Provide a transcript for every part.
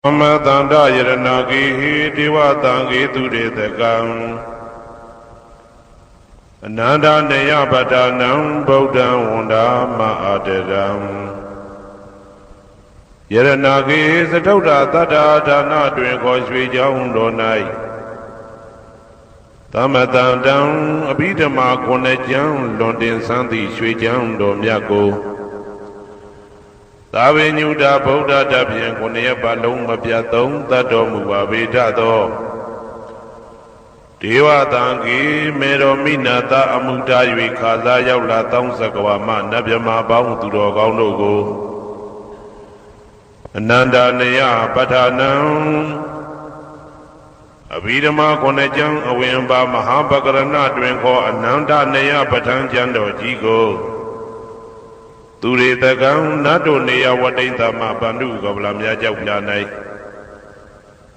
Amatanda Yaranagi Diwatangi Tudekam Ananda Neyabadanam Bodha Wanda Maadam Yaranagi is the Toda Tata Dana doing Koswi Jaundo Tamatandam Abidama Konejam London Santi Swijam Domyako Tawe Nuda Bodha Dabian Konea Balong Mapiatong Tato Mubavitado Dewa Tangi Mero Minata Amuta Yuikaza Yaula Tong Sakawama Nabyama Bang Turo Gaunogo Ananda Neya Patanam Abidama Konejang Awemba Mahabakarana Dwenko Ananda Neya Patan Jando Jigo Ture Tagam Nado Nea Wadinta Mabandu Gablamia Jaulanai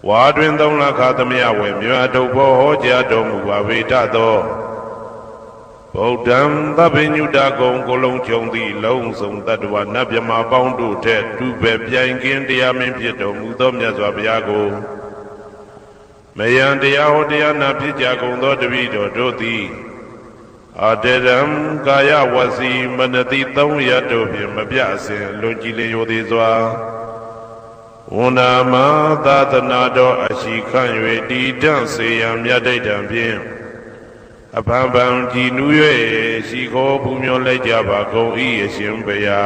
Wadwin Dona Katamia Wemia Hoja Domu Avitado Bodam Babinu Dagong Golong Chondi Longsong Tadwa Nabiama Boundu Ted Tu Bebiankin Diamipito Mudom Yazwabiago Mayan Diahodia Napijago Dodavido Doti Adedam Gaya Wasi Manati Yadobi Mabiasi Logile Yodizwa Unama Tatanado Ashikan Di Danse Yam Yadam Pim Apambam Jinuye Shiko Pumyo Lejaba Go Shimbaya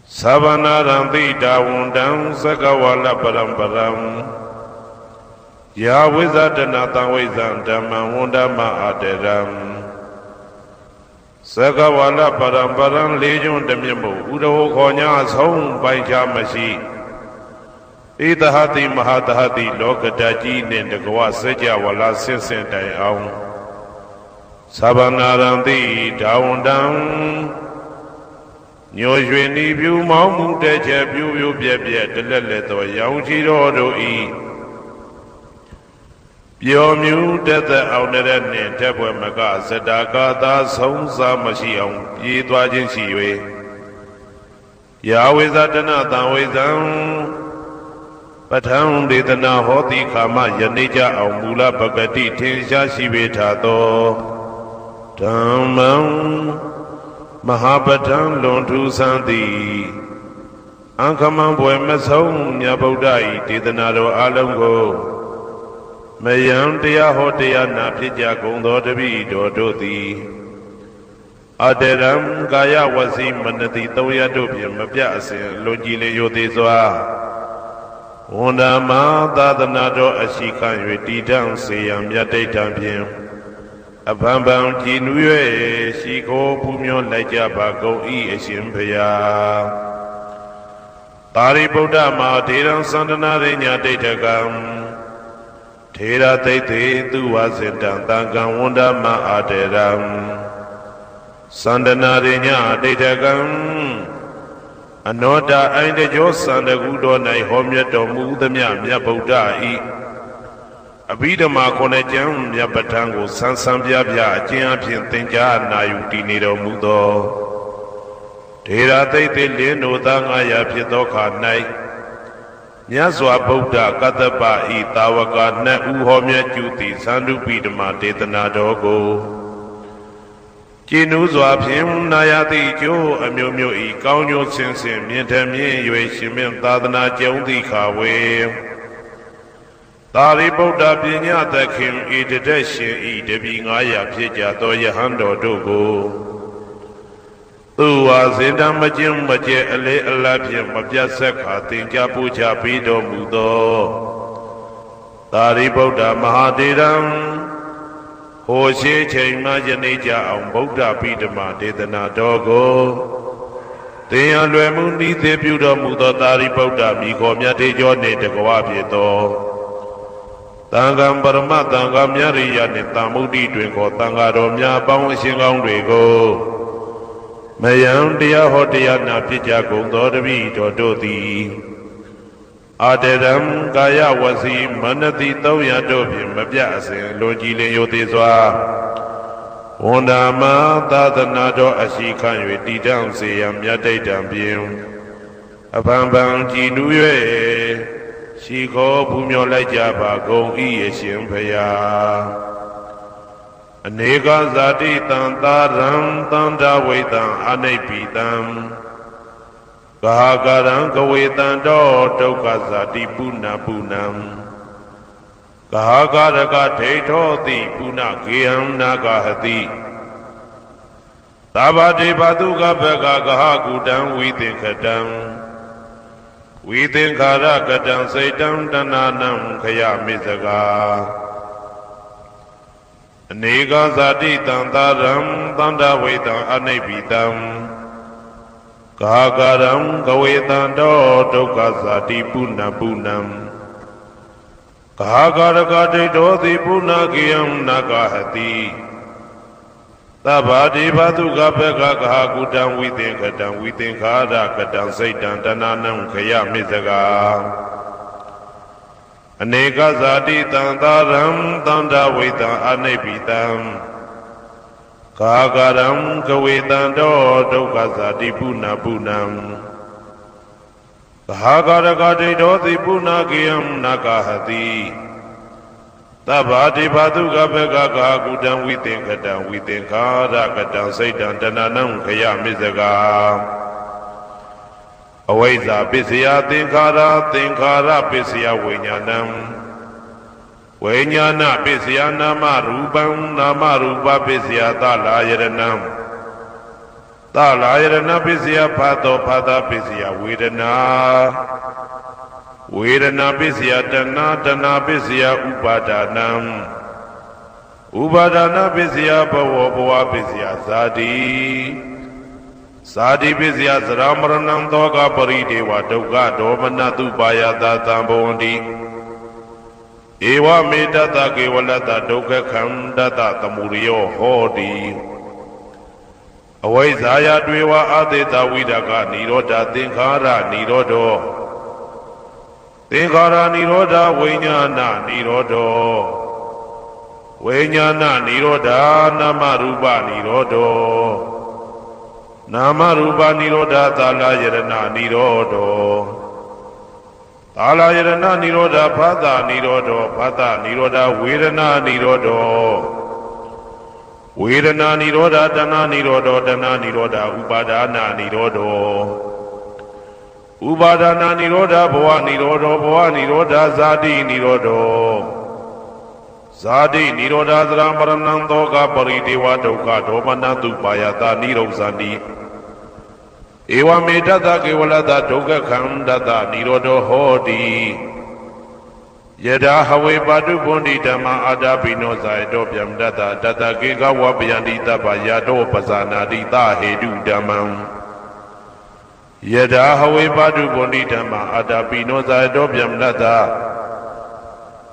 Savana Randita Wundam Sakawala Param Yahwizatana Tawizan Dama Wundama Aderam Sakawala Parambaran Legion Demimu Udo Konya Home by Jamashi Idahati Mahatahati Lokataji Nindagawa Seja Wala Sensen Dayaung Sabanarandi Dawundam Nyojweni View Mamu Deja View Bia Deleleto Yauji Rodo E Yomu Deta Auneren Tebwe Maga Sedaka Da Sonsa Mashion Yidwajin Shiwe Yahwizatana Tawizan Patang Ditana Hoti Kama Yanija Aumula Bagati Tinsha Shivetato Tamam Mahapatan Lontu Santi Ankaman Buemasong Yabodai Titanado Alango Mayam Tia Hotia Napija Gondo Devi Dodoti Aderam Gaya Wasi Manati Toya Dobi Mabiasi Logile Yodizwa Unama Dadanado Ashikan Yedidam Sayam Yadetam Pim Abambam Jinuye Shiko Pumyo Lajaba Go Shimbaya Tari Buddha Matiram Sandana Renya Detagam Tera Tete Duwazendan Tangan Wunda Ma Aderam Sandanarinya Detagam Anoda Ainde Josanda Gudo Nai Homyato Mudamya Buddha E Abidama Konejam Yapatango Sansambia Champion Tinja Nayuti Nido Mudo Tera Tete Lino Dangaya Pitoka Nai Nyaswa Buddha Katapa Itawaka Na Uhomya Juti Sandu Pidama Tetana Dogo Jinuzwa Pim Nayati Jo Amyomyo I Kaunyo Sensen Mientamien Yue Shimen Tadana Jondi Kawe Tari Buddha Pinya Takim Idadeshin Idebi Ngaya Pija Doya Hando Dogo Tuwa Zindam Majim Maje Ale Alapia Mabjasaka Tinja Puja Pido Mudo Tari Buddha Mahadiram Hoshe Chaima Janija on Buddha Pidama Dedana Dogo Tian Remundi Depuda Mudo Tari Buddha Mikomya Tejone de Goapieto Tangam Barama Tangam Yariya Nitamudi Twinko Tangaromya Bang Singong Rego Mayam Dia Hotia Napija Gondo Dodoti Aderam Gaya Wasi Manati Toya Dobi Mabiasi Logile Yodizwa Undama Tadanado Ashikan Yedidam Sayam Yadam Bim အပန်ပန်ကြည်နူး၍ရှိခေါ်ပူမျောလိုက်ကြပါကုန်ဤအရှင်ဖျားအနေကဇာတိတံသာရံတန္တဝိတံအနိပိတံဂဟာကရံကဝေတံတောဒုက္ခဇာတိပုဏ္ဏပုဏ္ဏံဂဟာကရကဒိဋ္ဌောတိပုဏ္ဏဂေဟံနာဂဟတိသဗ္ဗတေဘတုကဘကဂဟကုတံဝိသင်္ခတံဝိသင်္ခာရကတံစိတ်တံတဏနံခယမိစကာအနေကဇာတိတံသာရံတန္တဝိတံအနိပိတံဂါဂရံကဝေတံတောဒုက္ခဇာတိပုဏ္ဏပုဏ္ဏံဂါဂရကဒိဋ္ဌောတိပုဏ္ဏဂေယံနာဂဟတိသဗ္ဗတိဘတုကဘကဂဟာကုတံဝိသင်္ခတံဝိသင်္ခာရကတံစိတ်တံတဏနံခယမိစကာအနေကဇာတိတံသာရံတန္တဝိတံအနိပိတံဂါဂရံကဝေတံတောဒုက္ခဇာတိပုဏ္ဏပုဏ္ဏံဂဟာဂရကဒိဋ္ဌောတိပုဏ္ဏဂေယံနာဂဟတိသဗ္ဗတိဘတုကဘကဂါကုတံဝိသင်္ခတံဝိသင်္ခာရကတံစိတ်တံတဏနံခယမိစကာအဝိဇ္ဇာပစ္စယသင်္ခါရသင်္ခါရပစ္စယဝိညာဏံဝိညာဏပစ္စယနာမရူပံနာမရူပပစ္စယသလာယရဏံသလာယရဏပစ္စယဖတ်သောဖတ်တာပစ္စယဝေဒနာဝေဒနာပစ္စယတဏတဏပစ္စယဥပါဒနာဥပါဒနာပစ္စယဘဝဘဝပစ္စယဇာတိဇာတိပစ္စယသရမရဏံသောကပရိဒေဝဒုက္ခဒေါမနတုပါယတာသံဘဝန္တိဧဝမေတ္တကေဝလတ္တဒုက္ခခန္တတသမုရိယောဟောတိအဝိဇ္ဇာယတွေဝအာသေတဝိဒကနိရောဓသင်္ခါရနိရောဓောသင်္ခါရနိရောဓဝိညာဏနိရောဓောဝိညာဏနိရောဓနာမရူပနိရောဓောနာမရူပနိရောဓသာလယရဏနိရောဓောသာလယရဏနိရောဓဖသနိရောဓောဖသနိရောဓဝေဒနာနိရောဓောဝေဒနာနိရောဓတဏနိရောဓောတဏနိရောဓဥပါဒနာနိရောဓောဥပါဒနာနိရောဓဘဝနိရောဓဘဝနိရောဓဇာတိနိရောဓဇာတိနိရောဓသရမရဏံသောကပရိဒေဝဒုက္ခဒေါမနတုပါယတာနိရောဇာတိဧဝမေတ္တကေဝလတ္တဒုက္ခခန္တတနိရောဓဟောတိယထာဟဝေပါတုဗုန္တိဓမ္မအာတာပိနောဇာယတောဗျံတတတတကေကဝပယန္တိတပ္ပယတောပဇာနာတိသဟေတုဓမ္မံယထာဟဝေပါတုဗုန္တိဓမ္မအာတာပိနောဇာယတောဗျံတတ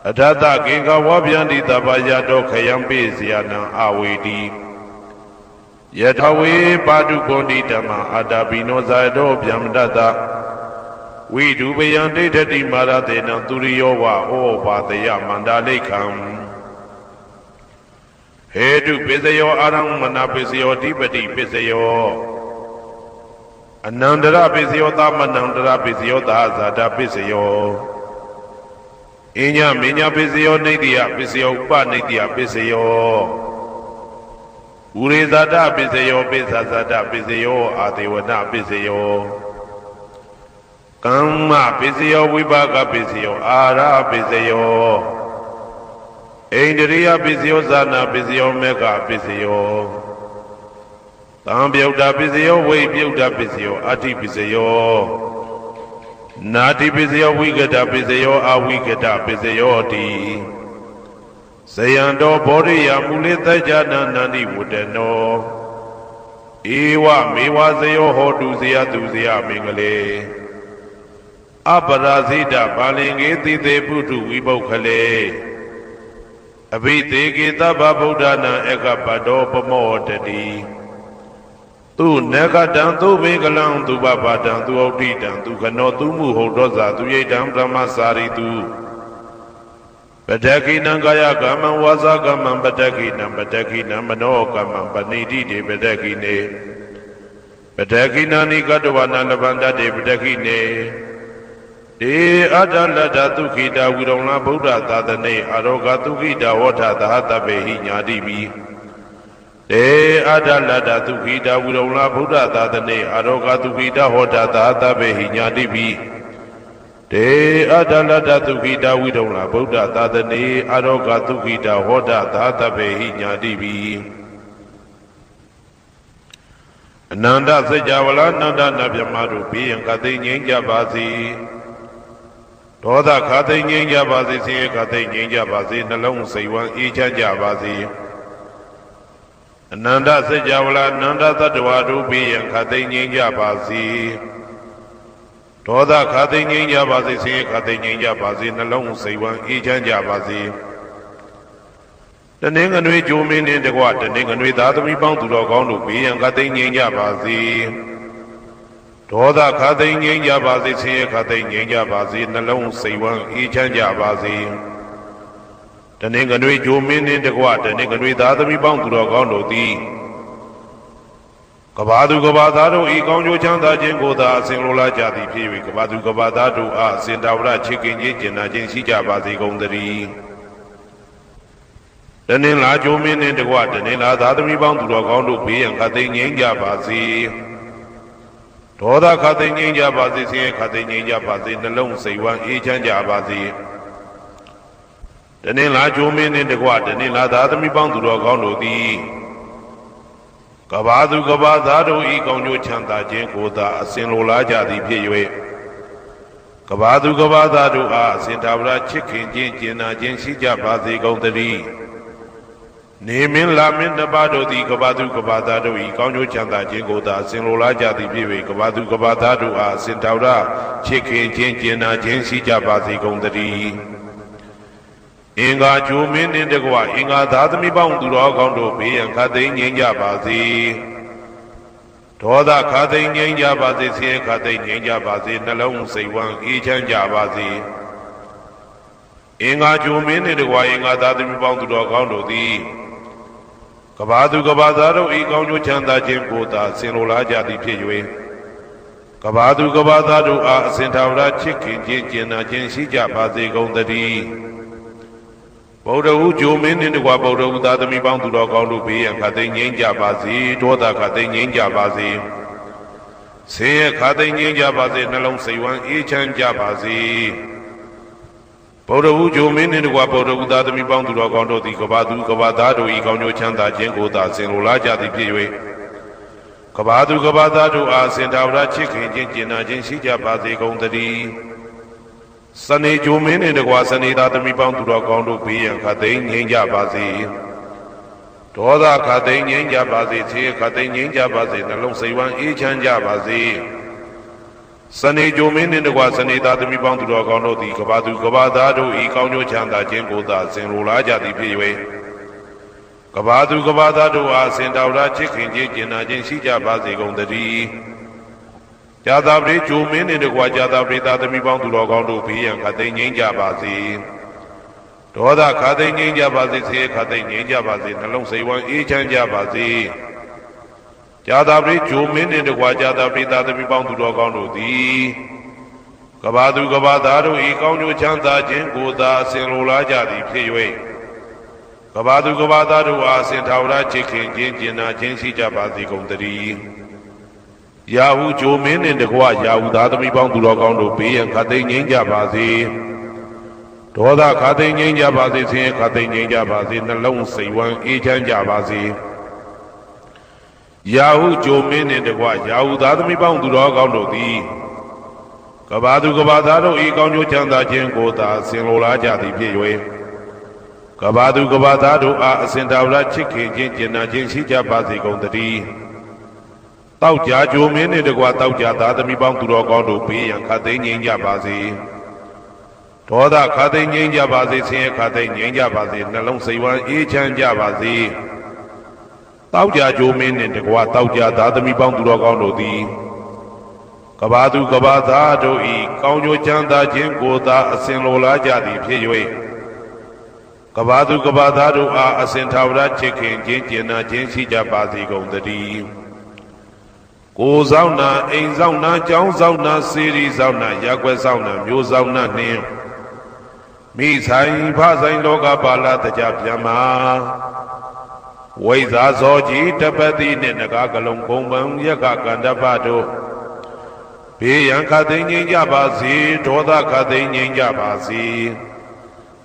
အထတကေကဝပယန္တိတပ္ပယတောခယံပိစယနံအဝေတိယထဝေပါတုဗုန္တိဓမ္မအာတာပိနောဇာယတောဗျံတတဝိဒုပယံဒိဋ္ဌတိမာရတေနံသူရိယောဝဩပါတယမန္တလိခံဟေတုပစ္စယောအာရမဏပစ္စယောဓိပတိပစ္စယောအနန္တရပစ္စယောသမနန္တရပစ္စယောသာဇာတပစ္စယောအညမညပစ္စယောနိတ္တိယပစ္စယောဥပနိတ္တိယပစ္စယောဥရေဇာတပစ္စယောပိစ္ဆဇာတပစ္စယောအာသေဝနပစ္စယောကမ္မပစ္စယောဝိပါကပစ္စယောအာရပစ္စယောဣန္ဒရိယပစ္စယောဇာနာပစ္စယောမေဃပစ္စယောသံပြုတ်တာပစ္စယောဝိပြုတ်တာပစ္စယောအဋ္ဌိပစ္စယောနာတိပစ္စယောဝိကတပစ္စယောအဝိကတပစ္စယောတိဇယံတောဘောရိယမူလေသัจ jana နန္တိဝတ္တနောဧဝမေဝဇယောဟောတုဇယသူဇယမင်္ဂလေအပရာဇိတပါလင်္ကေတိသေပုထုဝိပုခ္ခလေအဘိသေကေသဗ္ဗဗုဒ္ဓနာဧကပတောပမောတတိသူနဂတံသူဘေကလံသူပပတံသူဩဋ္ဌိတံသူခနောသူမှုဟုတ်သောဇာသူယိတံဗြဟ္မစာရိတုပတက္ခိနံကာယကမ္မံဝါစာကမ္မံပတက္ခိနံပတက္ခိနံမနောကမ္မံပဏိတိတေပတက္ခိနေပ Padaki nani kadwana labanda de padaki ne. De adalada tukita wirona Buddha dadane aroga tukita wata dahata behi nyadibi. De adalada tukita wirona Buddha dadane aroga tukita wata dahata behi nyadibi. De adalada tukita wirona Buddha dadane aroga tukita wata dahata behi nyadibi. Nanda Sejavala Nanda Nabyamaru Piyan Kati Nyingya Basi Toda Kati Nyingya Basi Siya Kati Nyingya Basi Nalong Saiwan Ichanja Basi Nanda Sejavala Nanda Tadwaru Piyan Kati Nyingya Basi Toda Kati Nyingya Basi Siya Kati Nyingya Basi Nalong Saiwan Ichanja Basi The name and we do mean in the water, the name and we that we bound to log on to be and cutting in Yabazi. Toda cutting in Yabazi, here cutting in Yabazi, and alone say one each and Yabazi. The name and we do mean in the water, the name and we that we bound to log on to thee. Kabadu Gabadaro, Egon Chanda Jengoda, Singula Jadi Piwi, Kabadu Gabadaro, Sindavra chicken, Jin, Jabazi Gondari. The name La Jomin in the water, the name La Dadami bound to log on to be and cutting in Yabazi. Toda cutting in Yabazi, here cutting in Yabazi, the lone say one each and Yabazi. The name La Jomin in the water, the name La Dadami bound to log on to thee. Kabadu Gabadado, Egon Chanda Jengoda, Sinola Jadi Piwe. Kabadu Gabadado, Sintavra chicken, Jina, Jensi Jabazi Gondari. Nemin Lamin the Bado di Kabadu Kabadado, Ekonjo Chanda Jingoda, Sinola Jadi Piwe, Kabadu Kabadado, Sintaura, Chicken, Jina, Jensi Jabazi Gondari. Inga Jumin in the Gua, Inga Dadami bound to Rogondo, P and Katin in Yabazi. Toda Katin in Yabazi, here Katin in Yabazi, Nalong say one each and Yabazi. Inga Jumin in the Gua, Inga Dadami bound to Rogondo, Kabadu Gabadaro, Egon Chanda Jimboda, Sinola Jadi Piwe. Kabadu Gabadaro, Sintavra chicken, Jina, Jensi Jabazi Gondari. Boda Ujumin in the Waboda, Dadami bound to Rogondo P and Katin in Jabazi, Toda Katin in Jabazi. Say Katin in Jabazi, Nalong say one each and Jabazi. Boda Ujumin in the Waboda, Dadami bound to Rogondo, the Kabadu Gabadado, Egon Chanda Jengoda, Sinola Jadi Piwe. Kabadu Gabadado, Sintavra chicken, Jina, Jensi Jabazi Gondari. Sunny Jumin in the Guasani Dadami bound to Rogondo P and Katin in Jabazi. Toda Katin in Jabazi, here Katin in Jabazi, Nalong say one each and Jabazi. Sunny Jumin in the Guasani Dadami bound to Rogondo, the Kabadu Gabadado, Ekonjo Chanda Jengoda, Sinola Jadi Piwe. Kabadu Gabadado, Sintaura chicken, Jina, Jensi Jabazi Gondari. Jadabri Jumin in the Guajadabri Dadami bound to Rogondo P and Katin in Jabazi. Toda Katin in Jabazi, here Katin in Jabazi, Nalong say one each and Jabazi. Jadabri Jumin in the Guajadabri Dadami bound to Rogondo D. Kabadu Gabadaro, Ekonjo Chanda Jengoda, Sinola Jadi Piwe. Kabadu Gabadaro, Sintavra chicken, Jina, Jensi Jabazi Gondari. Yahoo Jumin in the Gua, Yahoo Dadami bound to Rogondo P and Katin in Jabazi. Toda Katin in Jabazi, here Katin in Jabazi, Nalong say one each and Jabazi. Yahoo Jumin in the Gua, Yahoo Dadami bound to Rogondo D. Kabadu Gabadaro, Ekonjo Chanda Jengoda, Sinola Jadi Piwe. Kabadu Gabadaro, Sintavra chicken, Jina, Jensi Jabazi Gondari. Tauja Jumin in the Gua, Tauja Dadami bound to Rogondo P and Katin in Jabazi. Toda Katin in Jabazi, here Katin in Jabazi, Nalong say one each and Jabazi. Tauja Jumin in the Gua, Tauja Dadami bound to Rogondo D. Kabadu Gabadado, Ekonjo Chanda Jengoda, Sinola Jadi Piwe. Kabadu Gabadado, Sintavra chicken, Jina, Jensi Jabazi Gondari. ကိုဆောင်နာအိမ်ဆောင်နာကျောင်းဆောင်နာစေရီဆောင်နာရက်ွက်ဆောင်နာမျိုးဆောင်နာနှင်းမိဆိုင်ဖဆိုင်လောကပါဠတကြပြန်မှာဝိဇာဇောကြီးတပတိနှင့်နဂါကလုံးဘုံပံယက္ခကန္တပတို့ဘေးရန်ခတ်သိမ်းငြိမ်းကြပါစေဒေါသခတ်သိမ်းငြိမ်းကြပါစေ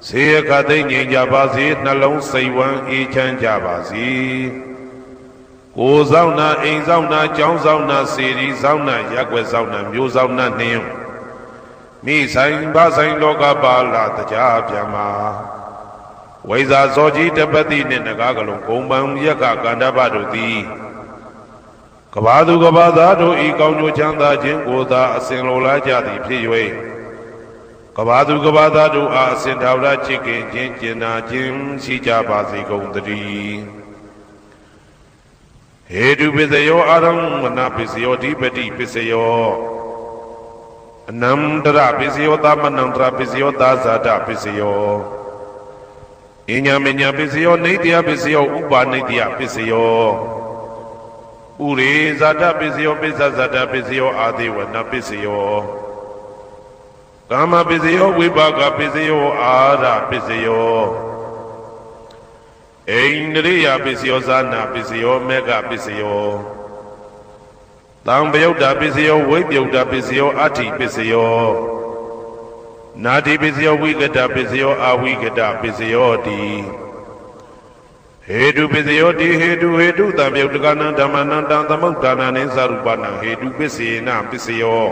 စေရခတ်သိမ်းငြိမ်းကြပါစေနှလုံးစိတ်ဝမ်းအေးချမ်းကြပါစေကိုဆောင်နာအိမ်ဆောင်နာကျောင်းဆောင်နာစေရီဆောင်နာရက်ွယ်ဆောင်နာမျိုးဆောင်နာနှင်းမိဆိုင်ဖဆိုင်လောကပါဠတကြပြန်မှာဝိဇာဇောကြီးတပတိနှင့်နဂါကလုံးဂုံပံယက္ခကန္တပတို့သည်ကဘာသူကဘာသားတို့ဤကောင်းကျိုးချမ်းသာခြင်းကိုသာအစဉ်လိုလားကြသည်ဖြစ်၍ကဘာသူကဘာသားတို့အားအစဉ်ထာဝရချစ်ခင်ခြင်းကျင်နာခြင်းရှိကြပါစေကုန်သတည်းဟေတုပစ္စယောအာရမဏပစ္စယောဓိပတိပစ္စယောအနန္တရပစ္စယောသမနန္တရပစ္စယောသာဇာတပစ္စယောအညမညပစ္စယောနေတ္တပစ္စယောဥပါနေတ္တပစ္စယောဥရေဇာတပစ္စယောပိစ္ဆဇာတပစ္စယောအာတိဝနပစ္စယောကာမပစ္စယောဝိပါကပစ္စယောအာရပစ္စယောဣန္ဒရိယပစ္စယောဇာနာပစ္စယောမေဃပစ္စယောသံပယုတ်တာပစ္စယောဝိပယုတ်တာပစ္စယောအဋ္ဌိပစ္စယောနာတိပစ္စယောဝိကတပစ္စယောအဝိကတပစ္စယောတိဟေတုပစ္စယောတိဟေတုသံပယုတ်တကနံဓမ္မနံတံသမုဋ္ဌာနနိသရူပနံဟေတုပစ္စေနပစ္စယော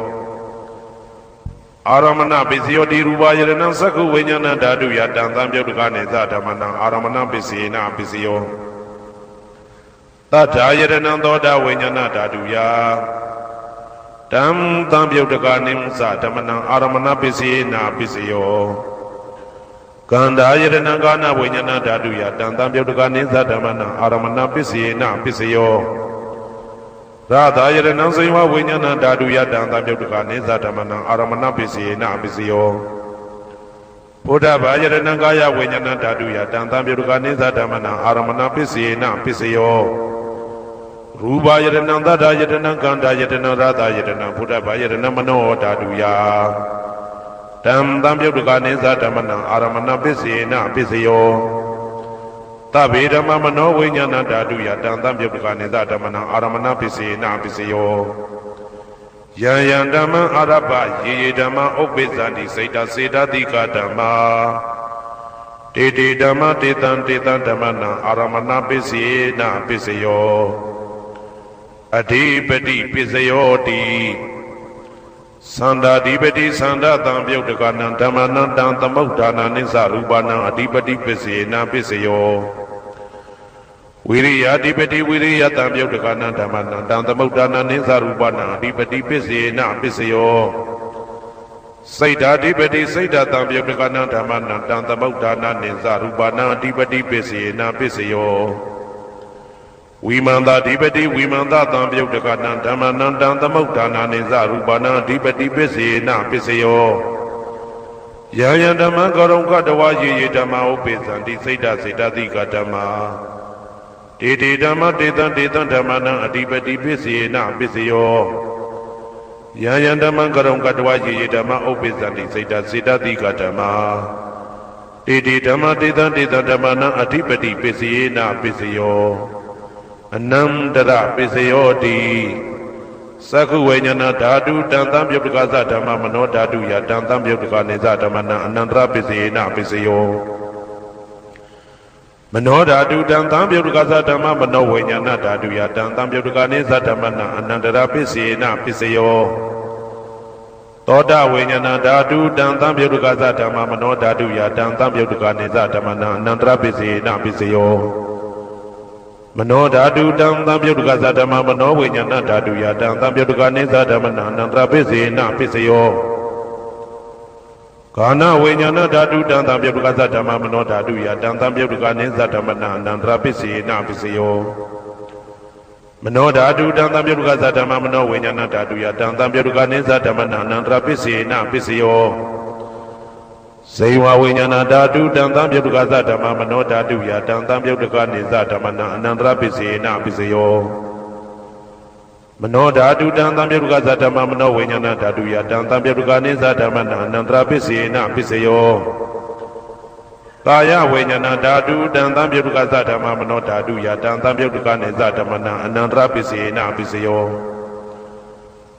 အာရမဏပစ္စယောတိရူပယရဏံသက္ခုဝိညာဏဓာတုယတံသံပယုတ်တကနိသဓမ္မနံအာရမဏပစ္စေနပစ္စယောတထာယရဏံသောတာဝိညာဏဓာတုယတံသံပယုတ်တကနိသဓမ္မနံအာရမဏပစ္စေနပစ္စယောကန္တာယရဏံကာနဝိညာဏဓာတုယတံသံပယုတ်တကနိသဓမ္မနံအာရမဏပစ္စေနပစ္စယောရာသာယရဏံစေဝဝိညာဏဓာတုယတံသံပယုတ်တကနိသဓမ္မနံအာရမဏပစ္စေနပစ္စယောဘုဒ္ဓဘာယရဏံကာယဝိညာဏဓာတုယတံသံပယုတ်တကနိသဓမ္မနံအာရမဏပစ္စေနပစ္စယောရူပယရဏံသတ္တယရဏံကန္တာယရဏံရာသာယရဏံဘုဒ္ဓဘာယရဏံမနောဓာတုယတံသံပယုတ်တကနိသဓမ္မနံအာရမဏပစ္စေနပစ္စယောသဗ္ဗေဓမ္မမနောဝိညာဏဓာတုယတံသံပယုတ်တကနိသဓမ္မနံအာရမဏပစ္စေနပစ္စယောယံယံဓမ္မအာရပယေယေဓမ္မဥပ္ပိသန္တိစိတ်တစေတတိကဓမ္မာတေတေဓမ္မတေတံဓမ္မနံအာရမဏပစ္စေနပစ္စယောအဓိပတိပစ္စယောတိသန္တာဓိပတိသန္တာတံပယုတ်တကနံဓမ္မနံတံသမုဋ္ဌာနာနိသရူပနံအဓိပတိပစ္စေနပစ္စယောဝိရိယဓိပတိဝိရိယတံပယုတ်တကနံဓမ္မနံတံသမုဋ္ဌာနာနိသရူပနံအဓိပတိပစ္စေနပစ္စယောစိတ်ဓာဓိပတိစိတ်ဓာတံပယုတ်တကနံဓမ္မနံတံသမုဋ္ဌာနာနိသရူပနံအဓိပတိပစ္စေနပစ္စယောဝိမန္တာဓိပတိဝိမန္တသံပယုတ်တကနံဓမ္မနံတံသမုဋ္ဌာနာနိသရူပနံဓိပတိပစ္စေနပစ္စယောယံယံဓမ္မကရုံကတဝါယေယေဓမ္မဥပိသံတိစိတ်တစေတတိကဓမ္မာတေတေဓမ္မတေတံဓမ္မနံအဓိပတိပစ္စေနပစ္စယောယံယံဓမ္မကရုံကတဝါယေယေဓမ္မဥပိသံတိစိတ်တစေတတိကဓမ္မာတေတေဓမ္မတေတံဓမ္မနံအဓိပတိပစ္စေနပစ္စယောအနန္တရပစ္စယောတိသက္ခုဝိညာဏဓာတုတံသံပယုတ်တကသဓမ္မမနောဓာတုယတံသံပယုတ်တကနိသဓမ္မနံအနန္တရပစ္စေနပစ္စယောမနောဓာတုတံသံပယုတ်တကသဓမ္မမနောဝိညာဏဓာတုယတံသံပယုတ်တကနိသဓမ္မနံအနန္တရပစ္စေနပစ္စယောသောတဝိညာဏဓာတုတံသံပယုတ်တကသဓမ္မမနောဓာတုယတံသံပယုတ်တကနိသဓမ္မနံအနန္တရပစ္စေနပစ္စယောမနောဓာတုတံသံပယုတ်တကသဓမ္မမနောဝိညာဏဓာတုယတံသံပယုတ်တကနိသဓမ္မနံအနန္တရပစ္စေနပစ္စယောကာနဝိညာဏဓာတုတံသံပယုတ်တကသဓမ္မမနောဓာတုယတံသံပယုတ်တကနိသဓမ္မနံအနန္တရပစ္စေနပစ္စယောမနောဓာတုတံသံပယုတ်တကသဓမ္မမနောဝိညာဏဓာတုယတံသံပယုတ်တကနိသဓမ္မနံအနန္တရပစ္စေနပစ္စယောဇေဝဝိညာဏဓာတုတံသံပယုတ်တကသဓမ္မမနောဓာတုယတံသံပယုတ်တကနိသဓမ္မနံအနန္တရပစ္စေနပစ္စယောမ မနောဓာတုတံသံပြုတ်ကသတ္တမမနောဝိညာဏဓာတုယတံသံပြုတ်ကနေသဓမ္မနာအနန္တရာပစ္စေနပစ္စယောကာယဝိညာဏဓာတုတံသံပြုတ်ကသတ္တမမနောဓာတုယတံသံပြုတ်ကနေသဓမ္မနာအနန္တရာပစ္စေနပစ္စယော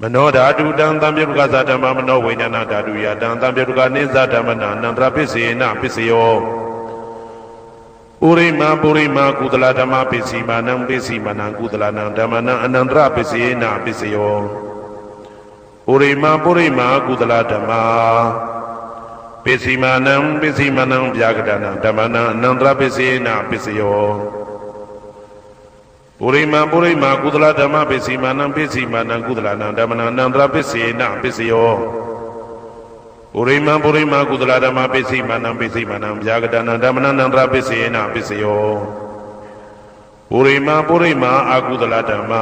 မနောဓာတုတံသံပြုတ်ကသတ္တမမနောဝိညာဏဓာတုယတံသံပြုတ်ကနေသဓမ္မနာအနန္တရာပစ္စေနပစ္စယောပုရိမာကုသလဓမ္မပစ္စည်းမာနံပစ္စည်းမာနံကုသလနံဓမ္မနံအနန္တရပစ္စယေနပစ္စယောပုရိမာကုသလဓမ္မပစ္စည်းမာနံပစ္စည်းမာနံဗျာကတနံဓမ္မနံအနန္တရပစ္စယေနပစ္စယောပုရိမာကုသလဓမ္မပစ္စည်းမာနံပစ္စည်းမာနံကုသလနံဓမ္မနံအနန္တရပစ္စယေနပစ္စယောပုရိမာကုသလဓမ္မပစ္စည်းမာနံဗျာကတနံဓမ္မနံအနန္တရပစ္စယေနပစ္စယောပုရိမာအကုသလဓမ္မ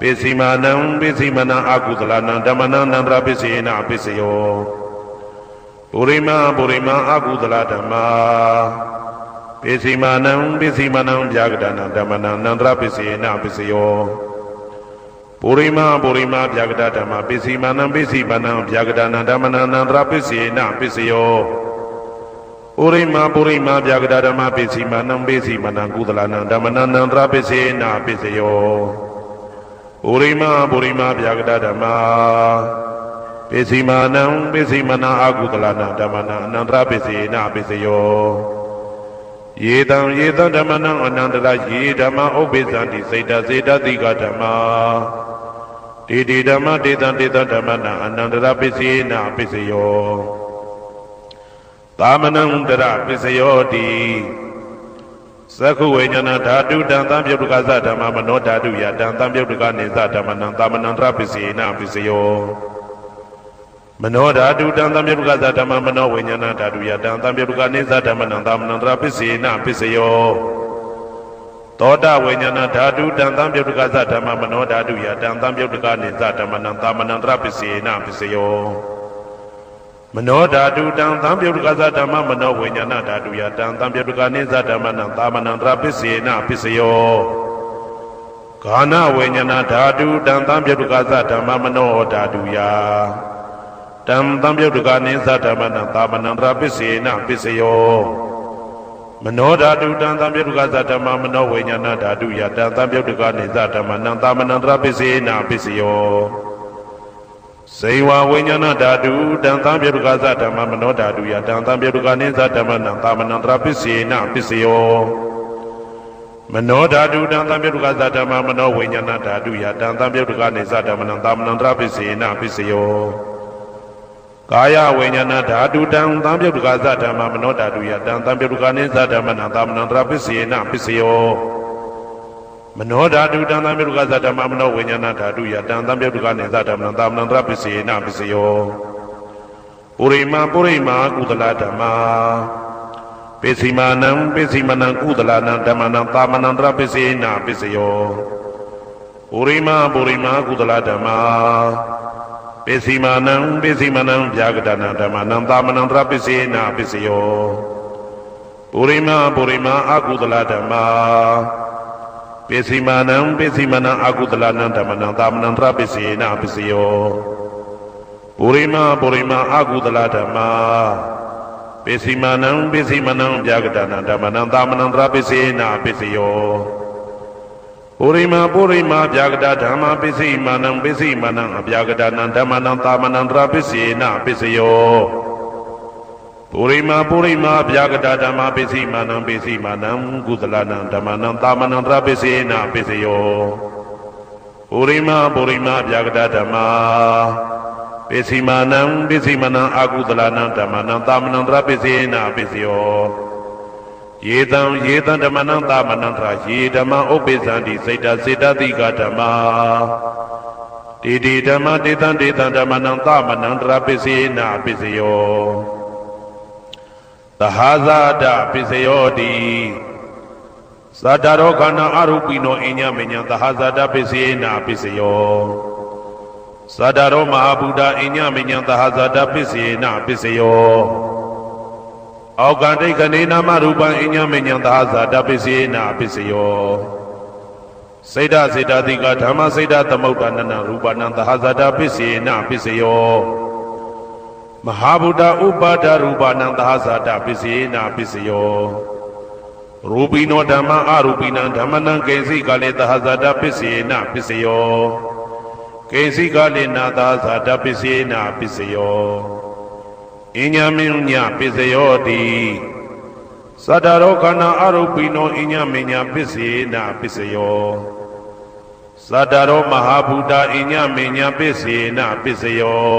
ပစ္စည်းမာနံအကုသလနံဓမ္မနံအနန္တရပစ္စယေနပစ္စယောပုရိမာအကုသလဓမ္မပစ္စည်းမာနံဗျာကတနံဓမ္မနံအနန္တရပစ္စယေနပစ္စယောပုရိမာဗျာကတဓမ္မပစ္စည်းမာနံဗျာကတနံဓမ္မနံအနန္တရပစ္စယေနပစ္စယောပုရိမာဗျာကတဓမ္မပစ္စည်းမာနံကုသလနံဓမ္မနံအနန္တရပစ္စယေနပစ္စယောပုရိမာဗျာကတဓမ္မပစ္စည်းမာနံအကုသလနံဓမ္မနံအနန္တရပစ္စယေနပစ္စယောယေတံဓမ္မနံအနန္တရယေဓမ္မဥပ္ပိသန္တိစေတသိကဓမ္မာတေဓမ္မတေတံဓမ္မနံအနန္တရပစ္စယေနပစ္စယောသာမနံတရပစ္စယောတိသက္ခုဝိညာဏဓာတုတံသံပြုတ်ကသဓမ္မမနောဓာတုယတံသံပြုတ်ကနေသဓမ္မနံသာမနံတရပစ္စယေနပစ္စယောမနောဓာတုတံသံပြုတ်ကသဓမ္မမနောဝိညာဏဓာတုယတံသံပြုတ်ကနေသဓမ္မနံသာမနံတရပစ္စယေနပစ္စယောသောတဝိညာဏဓာတုတံသံပြုတ်ကသဓမ္မမနောဓာတုယတံသံပြုတ်ကနေသဓမ္မနံသာမနံတရပစ္စယေနပစ္စယောမနောဓာတုတံသံပြုတ်ကသဓမ္မမနောဝိညာဏဓာတုယတံသံပြုတ်ကနေသဓမ္မနံသာမနံတရပစ္စယေနပစ္စယောဂာနဝိညာဏဓာတုတံသံပြုတ်ကသဓမ္မမနောဓာတုယတံသံပြုတ်ကနေသဓမ္မနံသာမနံတရပစ္စယေနပစ္စယောမနောဓာတုတံသံပြုတ်ကသဓမ္မမနောဝိညာဏဓာတုယတံသံပြုတ်ကနေသဓမ္မနံသာမနံတရပစ္စယေနပစ္စယောစေဝဝိညာဏဓာတုတံသံပြုတ်ကသဓမ္မမနောဓာတုယတံသံပြုတ်ကနေသဓမ္မနံသာမနံတရပစ္စယေနပစ္စယောမနောဓာတုတံသံပြုတ်ကသဓမ္မမနောဝိညာဏဓာတုယတံသံပြုတ်ကနေသဓမ္မနံသာမနံတရပစ္စယေနပစ္စယောကာယဝိညာဏဓာတုတံသံပြုတ်ကသဓမ္မမနောဓာတုယတံသံပြုတ်ကနေသဓမ္မနံသာမနံတရပစ္စယေနပစ္စယောမနောဓာတုတံသံပြုတ်ကသဓမ္မမနောဝိညာဏဓာတုယတံသံပြုတ်ကနေသဓမ္မနံသာမနံတရပစ္စယေနပစ္စယောပုရိမာကုသလဓမ္မာပစ္စည်းမာနံကုသလနံဓမ္မနံသာမနံတရပစ္စယေနပစ္စယောပုရိမာကုသလဓမ္မာပစ္စည်းမာနံဗျာကတနံဓမ္မနံသာမနံတရပစ္စယေနပစ္စယောပုရိမာအကုသလဓမ္မာပစ္စည်းမာနံအကုသလနံဓမ္မနံသာမနံတရပစ္စယေနပစ္စယောပုရိမာအကုသလဓမ္မာပစ္စည်းမာနံဗျာကတနံဓမ္မနံသာမနံတရပစ္စယေနပစ္စယောပုရိမာဗျာကတဓမ္မပစ္စည်းမာနံအဗျာကတနံဓမ္မနံသာမနံတရပစ္စယေနပစ္စယောပုရိမာဗျာကတဓမ္မပစ္စည်းမာနံကုသလနံဓမ္မနံသာမနံတရပစ္စယေနပစ္စယောပုရိမာဗျာကတဓမ္မပစ္စည်းမာနံအကုသလနံဓမ္မနံသာမနံတရပစ္စယေနပစ္စယောယေတံဓမ္မနံသာမနံတရယေဓမ္မဥပ္ပိသန္တိစေတသိကဓမ္မာတေဓမ္မတေတံဓမ္မနံသာမနံတရပစ္စယေနပစ္စယောသဟာဇာတပစ္စယောတိသတ္တရောခန္ဓာအရူပိနောအညမညံသဟာဇာတပစ္စယေနပစ္စယောသတ္တရောမဟာဗုဒ္ဓအညမညံသဟာဇာတပစ္စယေနပစ္စယောအောကံဒိဋ္ဌနေနာမရူပံအညမညံသဟာဇာတပစ္စယေနပစ္စယော စေတစေတတိကဓမ္မစေတသမုဋ္ဌာနနရူပနံသဟဇတာပစ္စေနပစ္စယောမဟာဗုဒ္ဓဥပါဒရူပနံသဟဇတာပစ္စေနပစ္စယောရူပိနောဓမ္မအရူပိနံဓမ္မနံကိဉ္စိကလေသဟဇတာပစ္စေနပစ္စယောကိဉ္စိကလေနာသဟဇတာပစ္စေနပစ္စယောအညမင်းညပစ္စယောတိသတ္တရောခန္ဓာအရူပိနောအညမင်းညပစ္စေနပစ္စယောသတ္တရောမဟာဗုဒ္ဓအညမင်းညပစ္စေနပစ္စယော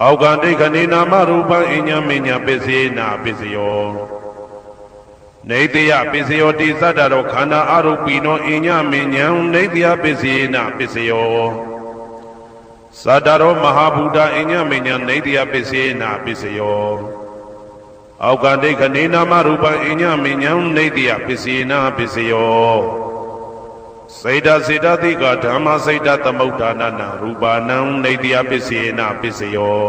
အောက်ကဒိဋ္ဌနေနာမရူပံအညမင်းညပစ္စေနပစ္စယောနေတယပစ္စယောတိသတ္တရောခန္ဓာအရူပိနောအညမင်းညံနေတယပစ္စေနပစ္စယောသတ္တရောမဟာဗုဒ္ဓအညမင်းညံနေတယပစ္စေနပစ္စယောအောက်ကဒိဋ္ဌနေနာမရူပံအညမင်းညံနေတယပစ္စေနပစ္စယောစေတစေတတိကဓမ္မစေတသမုဋ္ဌာနနရူပနံနေတယပစ္စေနပစ္စယော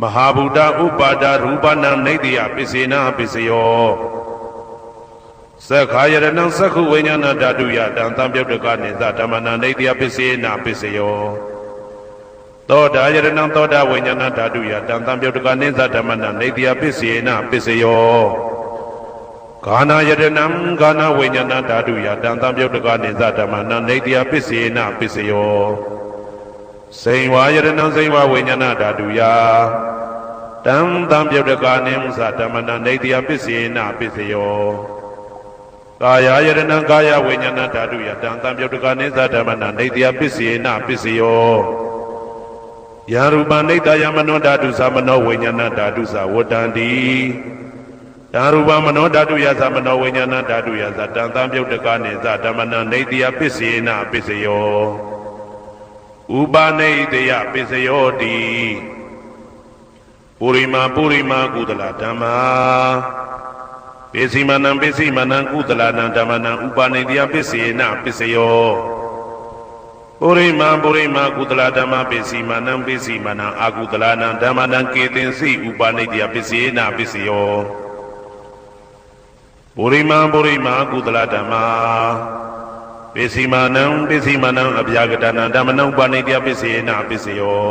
မဟာဗုဒ္ဓဥပါဒရူပနံနေတယပစ္စေနပစ္စယောသက္ခာယရဏံသက္ခုဝိညာဏဓာတုယတံသံပြုတ်တကနိသဓမ္မနံနေတယပစ္စေနပစ္စယောသောတာယရဏံသောတာဝိညာဏဓာတုယတံသံပြုတ်တကနိသဓမ္မနံနေတယပစ္စေနပစ္စယောဂာနာယရဏံဂာနာဝိညာဏဓာတုယတံသံပြုတ်တကနိသဓမ္မနံနေတယပစ္စေနပစ္စယောစိန်ဝါယရဏံစိန်ဝါဝိညာဏဓာတုယတံသံပြုတ်တကနိသဓမ္မနံနေတယပစ္စေနပစ္စယောကာယယရဏံကာယဝိညာဏဓာတုယတံသံပြုတ်တကနိသဓမ္မနံနေတယပစ္စေနပစ္စယောယရူပနိတယမနောဓာတုသမနောဝိညာဏဓာတုသဝတ္တန္တိတံရူပမနောဓာတုယသမနောဝိညာဏဓာတုယသတံသံပြုတ်တကနိသဓမ္မနံနေတယပစ္စေနပစ္စယောဥပနိတယပစ္စယောတိပုရိမာကုသလဓမ္မာပိစိမနံကုသလနံဓမ္မနံဥပနိတယပစ္စေနပစ္စယောပုရိမာကုသလဓမ္မပိစိမနံအာကုသလနံဓမ္မနံကေတင်စိဥပနိတယပစ္စေနပစ္စယောပုရိမာကုသလဓမ္မာပိစိမနံအဗျာကတနံဓမ္မနံဥပနိတယပစ္စေနပစ္စယော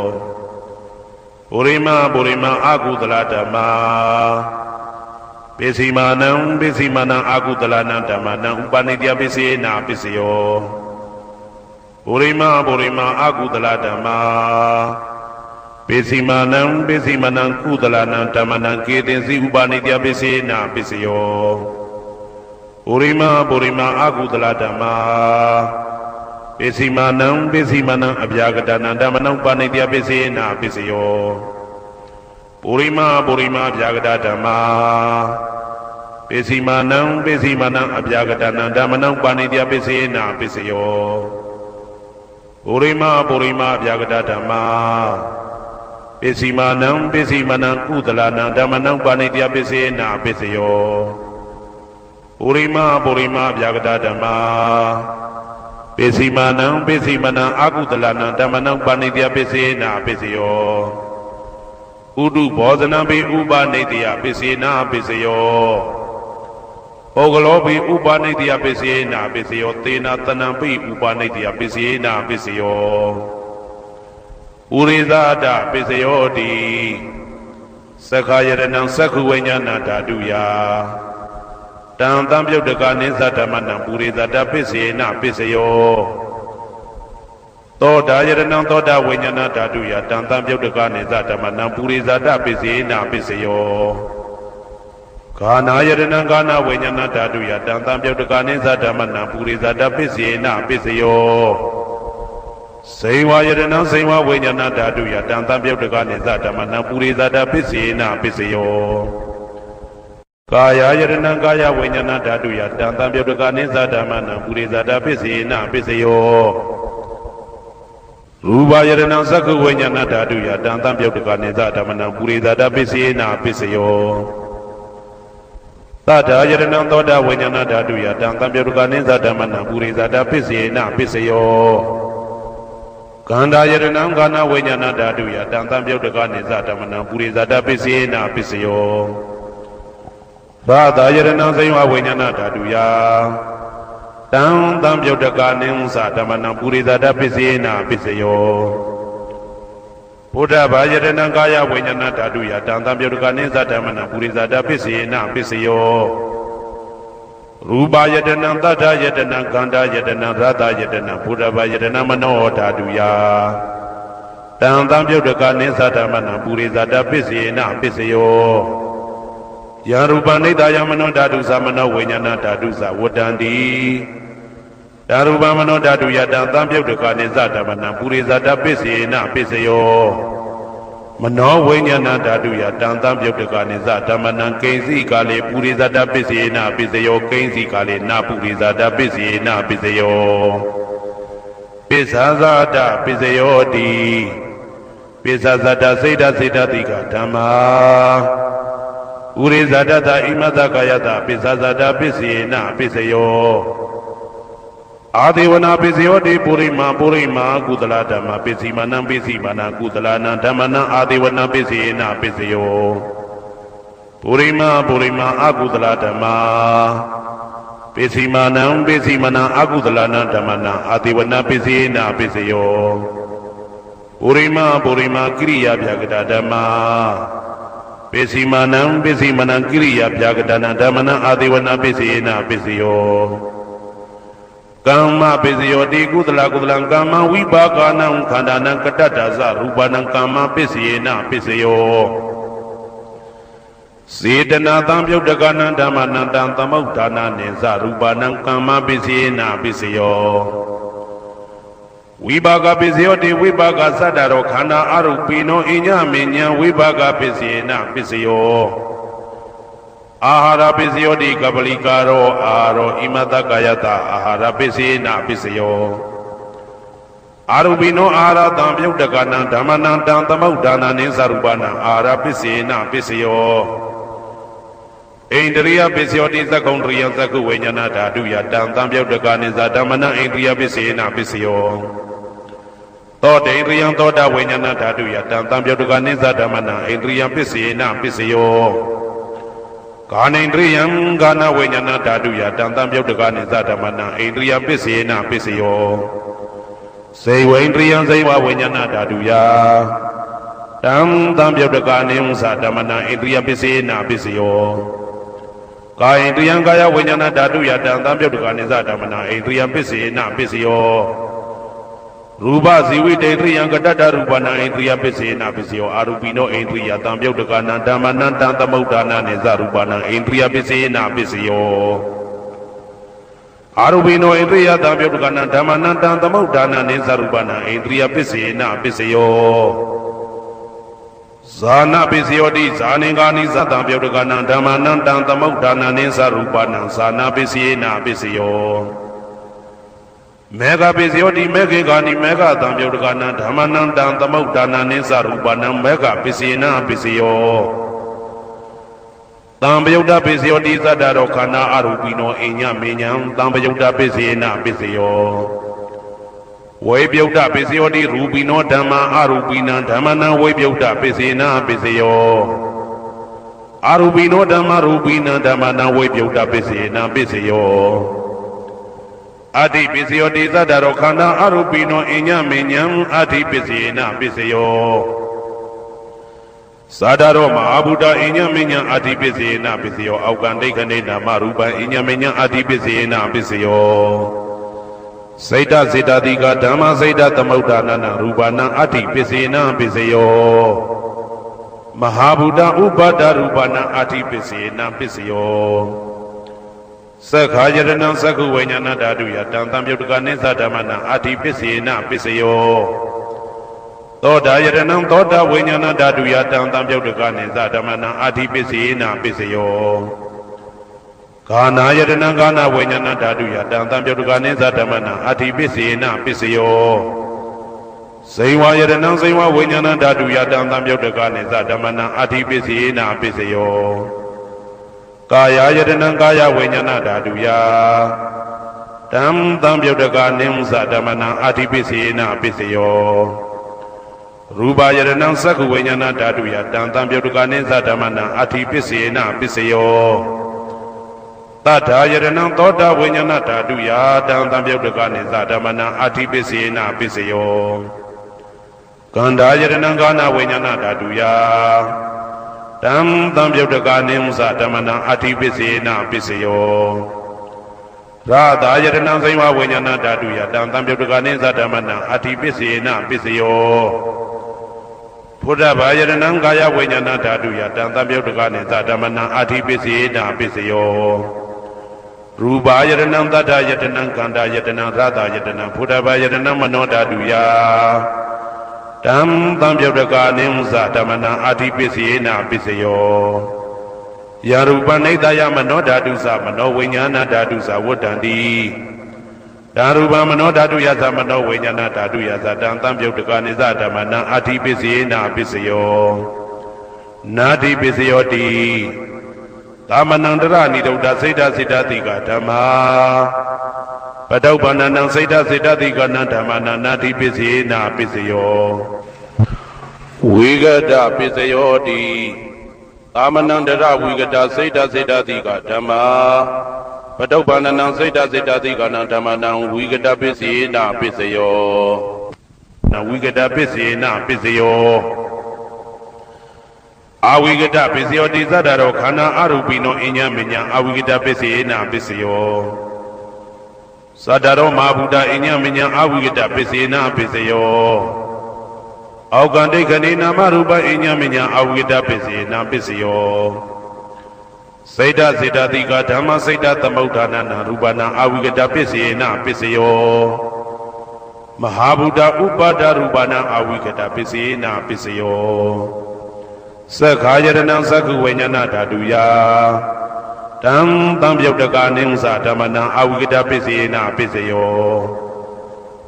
ပုရိမာအာကုသလဓမ္မာပိစိမနံအာကုသလနံဓမ္မနံဥပနိတယပစ္စေနပစ္စယောပုရိမာအာကုသလဓမ္မာပိစိမနံကုသလနံဓမ္မနံကေတင်စီဥပနိတယပစ္စေနပစ္စယောပုရိမာအာကုသလဓမ္မာပိစိမနံအဗျာကတနံဓမ္မနံဥပနိတယပစ္စေနပစ္စယောပုရိမာအဗျာကတဓမ္မာပိစိမနံအဗျာကတနံဓမ္မနံဥပနိတယပစ္စေနပစ္စယောပုရိမာအဗျာကတဓမ္မာပိစိမနံကုသလနံဓမ္မနံဥပနိတယပစ္စေနပစ္စယောပုရိမာအဗျာကတဓမ္မာပိစိမနံအာကုသလနံဓမ္မနံဥပနိတယပစ္စေနပစ္စယောဥဒုဘောဇနံပိဥပနိတယပစ္စေနပစ္စယောဩဂလောပိဥပနိတယပစ္စေနပစ္စယောသေနတနံပိဥပနိတယပစ္စေနပစ္စယောဥရိဇာတပစ္စယောတိသက္ခာယရဏံသက္ခုဝိညာဏဓာတုယတံသံပြုတ်တကနိသဓမ္မနံပုရိသတပစ္စေနပစ္စယောသောတာယရဏံသောတာဝိညာဏဓာတုယတံသံပြုတ်တကနိသဓမ္မနံပုရိသတပစ္စေနပစ္စယောဂာနာယရဏံဂာနာဝိညာဏဓာတုယတံသံပြုတ်တကနိသဓမ္မနံပုရိသတပစ္စေနပစ္စယောစိန်ဝါယရဏံစိန်ဝါဝိညာဏဓာတုယတံသံပြုတ်တကနိသဓမ္မနံပုရိသတပစ္စေနပစ္စယောကာယယရဏံကာယဝိညာဏဓာတုယတံသံပြုတ်တကနိသဓမ္မနံပုရိသတပစ္စေနပစ္စယောရူပယရဏံသက္ခုဝိညာဏဓာတုယတံသံပြုတ်တကနိသဓမ္မနံပုရိသတပစ္စေနပစ္စယောသတ္တာယရဏံသောတာဝိညာဏဓာတုယတံသံပြုတ်တကနိသဓမ္မနံပုရိသတပစ္စေနပစ္စယောကန္တာယရဏံဂာနာဝိညာဏဓာတုယတံသံပြုတ်တကနိသဓမ္မနံပုရိသတပစ္စေနပစ္စယောသာသာယရဏံစိဝဝိညာဏဓာတုယ တံသံပြုတ်တကာနိဥ္စာဓမ္မနံပုရိသတပစ္စေနပစ္စယောဘုဒ္ဓဘာယတနံကာယဝိညာဏဓာတုယတံသံပြုတ်တကာနိဥ္စာဓမ္မနံပုရိသတပစ္စေနပစ္စယောရူပယတနံသတ္တယတနံခန္ဓာယတနံရတယတနံဘုဒ္ဓဘာယတနံမနောဓာတုယတံသံပြုတ်တကာနိဥ္စာဓမ္မနံပုရိသတပစ္စေနပစ္စယောယရူပနိတယမနောဓာတုသမနောဝိညာဏဓာတုသဝတ္တန္တိဓာရူပမနောဓာတုယတံသံပြုတ်တကာနိသဓမ္မနံပုရိသတပစ္စေနပစ္စယောမနောဝိညာဏဓာတုယတံသံပြုတ်တကာနိသဓမ္မနံကိဉ္စီကာလေပုရိသတပစ္စေနပစ္စယောကိဉ္စီကာလေနပုရိသတပစ္စေနပစ္စယောပစ္ဆာဇာတပစ္စယောတိပစ္ဆာဇာတစေတစေတတိကဓမ္မာဥရိဇာတတဣမတကာယတပစ္ဆာဇာတပစ္စေနပစ္စယောအာဒေဝနာပစ္စယောတိပုရိမာကုသလဓမ္မပစ္စီမနံပစ္စီမနံကုသလနံဓမ္မနံအာဒေဝနာပစ္စေနပစ္စယောပုရိမာအကုသလဓမ္မပစ္စီမနံအကုသလနံဓမ္မနံအာဒေဝနာပစ္စေနပစ္စယောပုရိမာကိရိယာပြကတဓမ္မပစ္စီမနံကိရိယာပြကတနံဓမ္မနံအာဒေဝနာပစ္စေနပစ္စယောကမ္မပစ္စယောတိကုသလကမ္မဝိပါကနံခန္ဓာနံကတ္တတသရူပနံကမ္မပစ္စယေနပစ္စယောစေတနာသံပြုတ်တကနံဓမ္မနံတံသမုဋ္ဌာနာနိသရူပနံကမ္မပစ္စယေနပစ္စယောဝိပါကပစ္စယောတိဝိပါကသတ္တရောခန္ဓာအရုပိနောအညမေညာဝိပါကပစ္စယေနပစ္စယောအာဟာရပစ္စယောတိကပလိကာရောအာရောဣမတကာယတအာဟာရပစ္စေနပစ္စယောအာရုပိနောအာဟာရတံပြုတ်တကနံဓမ္မနံတံသမုဋ္ဌာနာနိသရူပနံအာဟာရပစ္စေနပစ္စယောဣန္ဒရိယပစ္စယောတိသက္ကုံတရိယသက္ကုဝိညာဏဓာတုယတံသံပြုတ်တကနိသဓမ္မနံဣန္ဒရိယပစ္စေနပစ္စယောသောတေဣန္ဒရိယသောတဝိညာဏဓာတုယတံသံပြုတ်တကနိသဓမ္မနံဣန္ဒရိယပစ္စေနပစ္စယောကာနိန္ဒရိယံကာနဝိညာဏဓာတုယတံသံပြုတ်တကနိသဓမ္မနံဣန္ဒရိယပစ္စေနပစ္စယောစေဝိန္ဒရိယံစေဝဝိညာဏဓာတုယတံသံပြုတ်တကနိဥ္စာဓမ္မနံဣန္ဒရိယပစ္စေနပစ္စယောကာယန္ဒရိယံကာယဝိညာဏဓာတုယတံသံပြုတ်တကနိသဓမ္မနံဣန္ဒရိယပစ္စေနပစ္စယောရူပဇီဝိတေန္ဒရိယံကတ္တရူပနံဣန္ဒရိယပစ္စေနပစ္စယောအာရူပိနောဣန္ဒရိယတံပြုတ်တကနံဓမ္မနံတံသမုဋ္ဌာနာနိသရူပနံဣန္ဒရိယပစ္စေနပစ္စယောအာရူပိနောဣန္ဒရိယတံပြုတ်တကနံဓမ္မနံတံသမုဋ္ဌာနာနိသရူပနံဣန္ဒရိယပစ္စေနပစ္စယောဇာနပစ္စယောတိဇာနိကာနိသတံပြုတ်တကနံဓမ္မနံတံသမုဋ္ဌာနာနိသရူပနံဇာနပစ္စေနပစ္စယောမေဃပစ္စယောတိမေခေကာနိမေဃတံပြုတ်တကနံဓမ္မနံတံသမုဋ္ဌာနာနိသရူပနံမေဃပစ္စေနပစ္စယောတံပယုတ်တပစ္စယောတိသတ္တရောခန္ဓာအရူပိနောအညမေညံတံပယုတ်တပစ္စေနပစ္စယောဝေပယုတ်တပစ္စယောတိရူပိနောဓမ္မာအရူပိနံဓမ္မနံဝေပယုတ်တပစ္စေနပစ္စယောအရူပိနောဓမ္မာရူပိနံဓမ္မနံဝေပယုတ်တပစ္စေနပစ္စယောအတ္တိပစ္စယောတိသတ္တရောခန္ဓာအရူပိနောအညမေညံအတ္တိပစ္စေနပစ္စယောသာဒရောမဟာဗုဒ္ဓအညမေညံအတ္တိပစ္စေနပစ္စယောအောက်ကံဒိဋ္ဌနေနာမရူပံအညမေညံအတ္တိပစ္စေနပစ္စယောစိတ်တစေတတိကဓမ္မစိတ်တသမုဋ္ဌာနာရူပနာအတ္တိပစ္စေနပစ္စယောမဟာဗုဒ္ဓဥပါဒရူပနာအတ္တိပစ္စေနပစ္စယောသက္ခာယတနံသက္ခုဝိညာဏဓာတုယတံသံပြုတ်တကနိသဓမ္မနံအတ္တိပစ္စေနပစ္စယောသောတာယတနံသောတာဝိညာဏဓာတုယတံသံပြုတ်တကနိသဓမ္မနံအတ္တိပစ္စေနပစ္စယောကာနာယတနံကာနဝိညာဏဓာတုယတံသံပြုတ်တကနိသဓမ္မနံအတ္တိပစ္စေနပစ္စယောဇိဝယတနံဇိဝဝိညာဏဓာတုယတံသံပြုတ်တကနိသဓမ္မနံအတ္တိပစ္စေနပစ္စယောကာယယတနံကာယဝိညာဏဓာတုယတံသံပြုတ်တကနိဥ္စာဓမ္မနံအတ္တိပစ္စေနပစ္စယောရူပယတနံသက္ခုဝိညာဏဓာတုယတံသံပြုတ်တကနိသဓမ္မနံအတ္တိပစ္စေနပစ္စယော တထာယရဏံသောတာဝိညာဏဓာတုယာတံသံပြုတ်တကနိသဓမ္မနံအထိပစ္စေနပစ္စယောကန္တာယရဏံကာနဝိညာဏဓာတုယာတံသံပြုတ်တကနိသဓမ္မနံအထိပစ္စေနပစ္စယောရာသာယရဏံဇိဝဝိညာဏဓာတုယာတံသံပြုတ်တကနိသဓမ္မနံအထိပစ္စေနပစ္စယောဘုဒ္ဓဘာယရဏံကာယဝိညာဏဓာတုယာတံသံပြုတ်တကနိသဓမ္မနံအထိပစ္စေနပစ္စယောရူပါယရဏံတတ္ထယတနံကန္တာယတနံရတယတနံဘုဒ္ဓဘာယရဏံမနောဓာတုယာတံသံပြုတ်တကနိသဓမ္မနံအထိပစ္စေနပစ္စယောယာရူပနိဒယမနောဓာတုသမနောဝိညာဏဓာတုသဝတ္တန္တိဒါရူပမနောဓာတုယသမနောဝိညာဏဓာတုယသတံသံပြုတ်တကနိသဓမ္မနံအထိပစ္စေနပစ္စယောနာတိပစ္စယောတိသမဏံတရဏိဒုဒ္ဒစိတ်တစိတ္တတိကဓမ္မာပတုပ္ပန္နံစိတ်တစိတ္တတိကနံဓမ္မနာနာတိပစ္စေနပစ္စယောဝိဂတပစ္စယောတိသမဏံတရဝိဂတစိတ်တစိတ္တတိကဓမ္မာပတုပ္ပန္နံစိတ်တစိတ္တတိကနံဓမ္မနံဝိဂတပစ္စေနပစ္စယောနဝိဂတပစ္စေနပစ္စယောအဝိကတပစ္စယောတိသတ္တရောခန္ဓာအရူပိနောအညမညာအဝိကတပစ္စေနပစ္စယောသတ္တရောမဟာဗုဒ္ဓအညမညာအဝိကတပစ္စေနပစ္စယောအောကံဒိဋ္ဌိနာမရူပအညမညာအဝိကတပစ္စေနပစ္စယောစိတ်တစေတတိကဓမ္မစိတ်တသမုဋ္ဌာနနာရူပနာအဝိကတပစ္စေနပစ္စယောမဟာဗုဒ္ဓဥပါဒရူပနာအဝိကတပစ္စေနပစ္စယောသက္ခာယရဏံသက္ခုဝိညာဏဓာတုယာတံသံပြုတ်တကနိသဓမ္မနံအဝိကတပစ္စေနပစ္စယော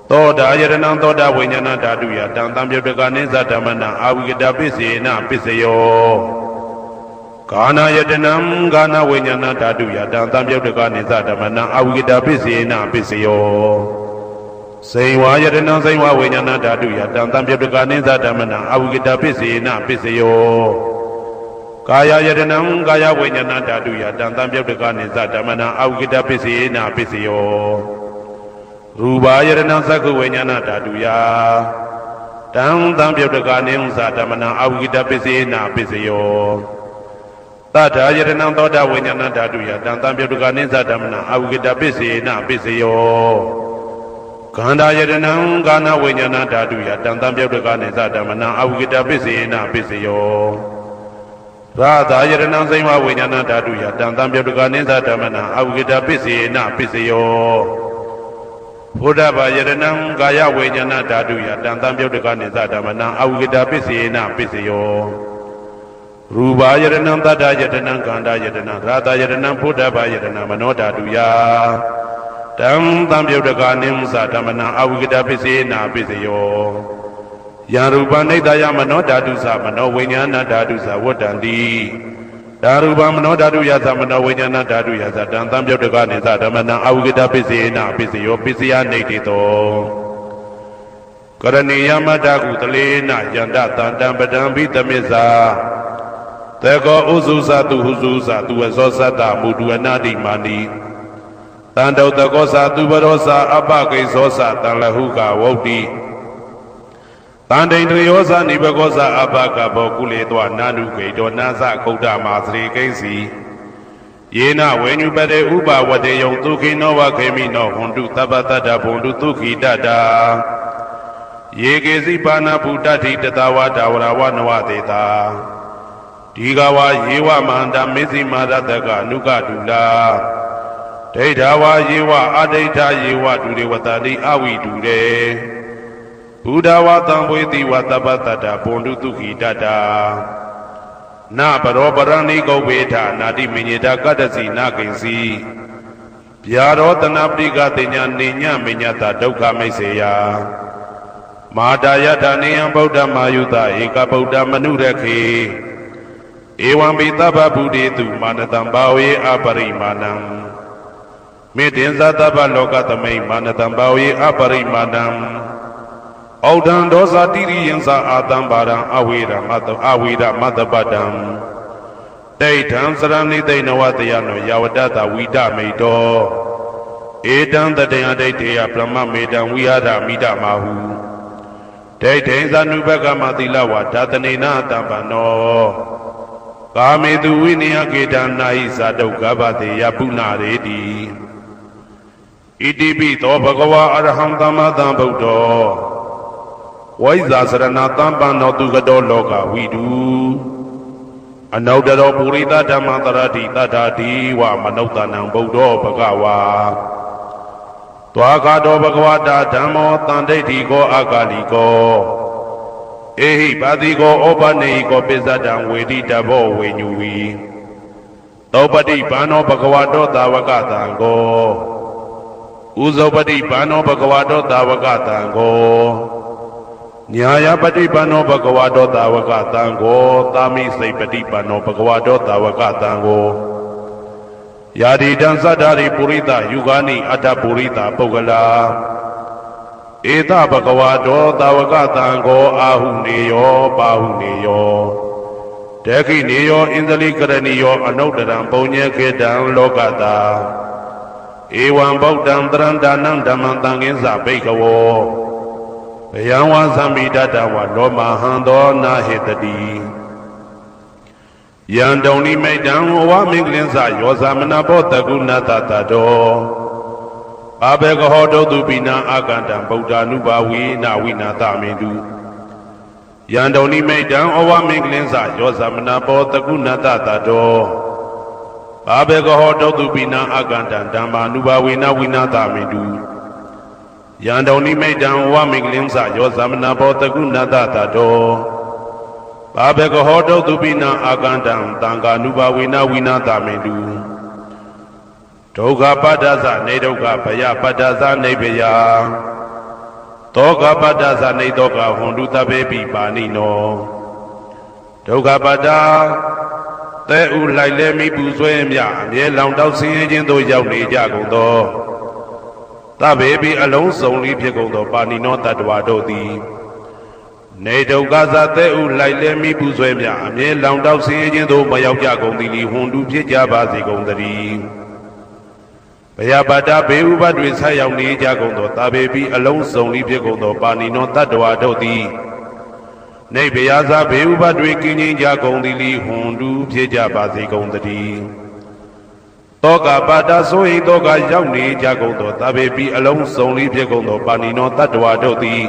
သောတာယရဏံသောတာဝိညာဏဓာတုယာတံသံပြုတ်တကနိသဓမ္မနံအဝိကတပစ္စေနပစ္စယောကာနာယတနံကာနဝိညာဏဓာတုယာတံသံပြုတ်တကနိသဓမ္မနံအဝိကတပစ္စေနပစ္စယောစေဝါယတနံစေဝဝိညာဏဓာတုယတံသံပြုတ်တကနိသဓမ္မနံအဝိကတပစ္စေနပစ္စယောကာယယတနံကာယဝိညာဏဓာတုယတံသံပြုတ်တကနိသဓမ္မနံအဝိကတပစ္စေနပစ္စယောရူပါယတနံသက္ခဝိညာဏဓာတုယတံသံပြုတ်တကနိသဓမ္မနံအဝိကတပစ္စေနပစ္စယောတထာယတနံသောတာဝိညာဏဓာတုယတံသံပြုတ်တကနိသဓမ္မနံအဝိကတပစ္စေနပစ္စယောခန္ဓာယတနံကာနဝိညာဏဓာတုယတံသံပြုတ်တကနိသဓမ္မနံအဝိကတပစ္စေနပစ္စယောရာသာယတနံစိမဝိညာဏဓာတုယတံသံပြုတ်တကနိသဓမ္မနံအဝိကတပစ္စေနပစ္စယောဘုဒ္ဓဘာယတနံကာယဝိညာဏဓာတုယတံသံပြုတ်တကနိသဓမ္မနံအဝိကတပစ္စေနပစ္စယောရူပါယတနံတတ္တယတနံခန္ဓာယတနံရာသာယတနံဘုဒ္ဓဘာယတနံမနောဓာတုယတံသံပြုတ်တကနိသဓမ္မနံအဝိကတပစ္စေနပစ္စယောယံရူပနိဒယမနောဓာတုသမနောဝိညာဏဓာတုသဝတ္တန္တိဒါရူပမနောဓာတုယသမနောဝိညာဏဓာတုယသတံသံပြုတ်တကနိသဓမ္မနံအဝိကတပစ္စေနပစ္စယောပစ္စယနေတိတောကရဏီယမတ္တကုတလေနယန္တတံတံပဒံဘိသမစ္စာတေကောဥစုသတုဟုစုသသူဝဇောသတ္တမုဒုအနာတိမာနိတန္တုတကောသာသူပရောသာအပကိသောသာတံလဟုကဝုတ်တိတန္တိန်တယောသာနိဘကောသာအပကဘောကုလေတောနာနုဂိတောနာသခုဒ္ဓမာသရေကိဉ္စီယေနဝေညုပတေဥပဝတေယံဒုခိနောဝခေမိနောဟွန်တုသဗ္ဗတတ္တဘုံတုဒုခိတတ္တာယေကေစီပါဏဗုတ္တိတတဝတာဝရဝနဝတေတာဒီကဝယေဝမန္တမေစီမာရတကအနုကတုလာဒိဋ္ဌာဝါယေဝအဒိဋ္ဌာယေဝဒုရေဝတတိအဝိတုရေဘုဒ္ဓဝါသံဝေတိဝသဗ္ဗတတ္တဘုံတုတုခိတတ္တာနပရောပရဏိကောဝေထနာတိမညေတာကတ္တစီနာကိဉ္စီဗျာရောတနာပရိကတိညာနေညမညတာဒုက္ခမိတ်စေယမာတာယထာနေယံဗုဒ္ဓမာယုတဧကဗုဒ္ဓမနုရခေဧဝံပိသဗ္ဗဗုဒေတုမာနတံဘာဝေအပရိမာဏံမေတ္တင်သတ္တဗလောကသမိန်မာနတံဘာဝေအပရိမာဏံဩဒံဒောဇာတိရိယံသာအာတံပါရံအဝေရမတ္တအဝေရမတ္တပတံ တေထံစရဏိသိနဝတယနောယဝတတဝိဒမိတောဧတံတတေယဒိဋ္ဌေယပရမမေတံဝိဟာရမိဒမဟုဒိဋ္ဌိသနုဘကမသီလဝဓာတနေနတံပနောကာမေတုဝိနယကေတနာဟိဇာတုကဗ္ဗတေယပုဏ္ဏရေတိဣတိပိသောဘဂဝါအရဟံသမ္မာသမ္ဗုဒ္ဓောဝိဇာစရဏတံပန္နောသူကတောလောကဝိတုအနုတ္တရောပုရိသဓမ္မတရတိတတ္ထာတိဝမနုဿနံဗုဒ္ဓောဘဂဝါသွားခါတော်ဘဂဝတာဓမ္မောတန်ဒိဋ္ဌိကောအာဂါလိကောဧဟိပါတိကောဩပနေဟိကောပိစ္ဆဒံဝေတိတဘောဝေညူဝီသောပတိဘာနောဘဂဝတောသာဝကတံကောဥဇောပတိဘာနောဘဂဝတောသာဝကတံကောညာယပတိဘာနောဘဂဝတောသာဝကတံကောသာမိစိတ်ပတိဘာနောဘဂဝတောသာဝကတံကောယာတိတံသတ္တရိပုရိသယုဂာနိအတ္တပုရိသပုဂ္ဂလာဧတဘဂဝတောသာဝကတံကောအာဟုနေယောပါဟုနေယောတေခိနေယောဣန္ဒလိကရဏီယောအနုတ္တရံပုံညေခေတံလောကတာဧဝံဗုဒ္ဓံတရံဒါနံဓမ္မံသံဃိသဘိကဝောဘယံဝါသမိတတဝလောမဟံသောနာဟေတတိယံတုံနိမိတံဝမင်္ဂလင်းစယောသမနာဘောတကုဏတတတောအဘေကဟောတုတုပိနာအာကန္တံဗုဒ္ဓ ानु ဘာဝေနဝိနာတမေတုယံတုံနိမိတံဩဝမင်္ဂလင်းစယောသမနာဘောတကုဏတတတောအဘေကဟောတုတုပိနာအာကန္တံဓမ္မာ ानु ဘာဝေနဝိနာတမေတုယံတုံနိမိတံဩဝမင်္ဂလင်းစယောသမနာဘောတကုဏတတတောဘာဘေကဟောတုတုပိနာအာကန္တံတံဃာ ानु ဘာဝေနဝိနာတမေတုဒုက္ခပတ္တသနေဒုက္ခဘယပတ္တသနေဘယသောကပတ္တသနေသောကဟွန်တုတပေပိပါဏိနောဒုက္ခပတ္တသဲဥလိုက်လဲမိပူဆွဲမြအမြဲလောင်တောက်ဆင်းရဲခြင်းသို့ရောက်နေကြကုန်သောတပေပိအလုံးစုံလေးဖြစ်ကုန်သောပါဏိနောတတ္တဝါတို့သည်နေဒုက္ခသသဲဥလိုက်လဲမိပူဆွဲမြအမြဲလောင်တောက်ဆင်းရဲခြင်းသို့မရောက်ကြကုန်သည်လီဟွန်တုဖြစ်ကြပါစေကုန်သတည်းဘယပတ္တဘေဥပတွေဆက်ရောက်နေကြကုန်သောတာပေပိအလုံးစုံလေးဖြစ်ကုန်သောပါဏိနောတတ္တဝါတို့သည်နေဘယဇာဘေဥပတွေကင်းခြင်းကြကုန်သည်လီဟွန်တုဖြစ်ကြပါစေကုန်သတည်းသောကပတ္တဆိုဟိသောကရောက်နေကြကုန်သောတာပေပိအလုံးစုံလေးဖြစ်ကုန်သောပါဏိနောတတ္တဝါတို့သည်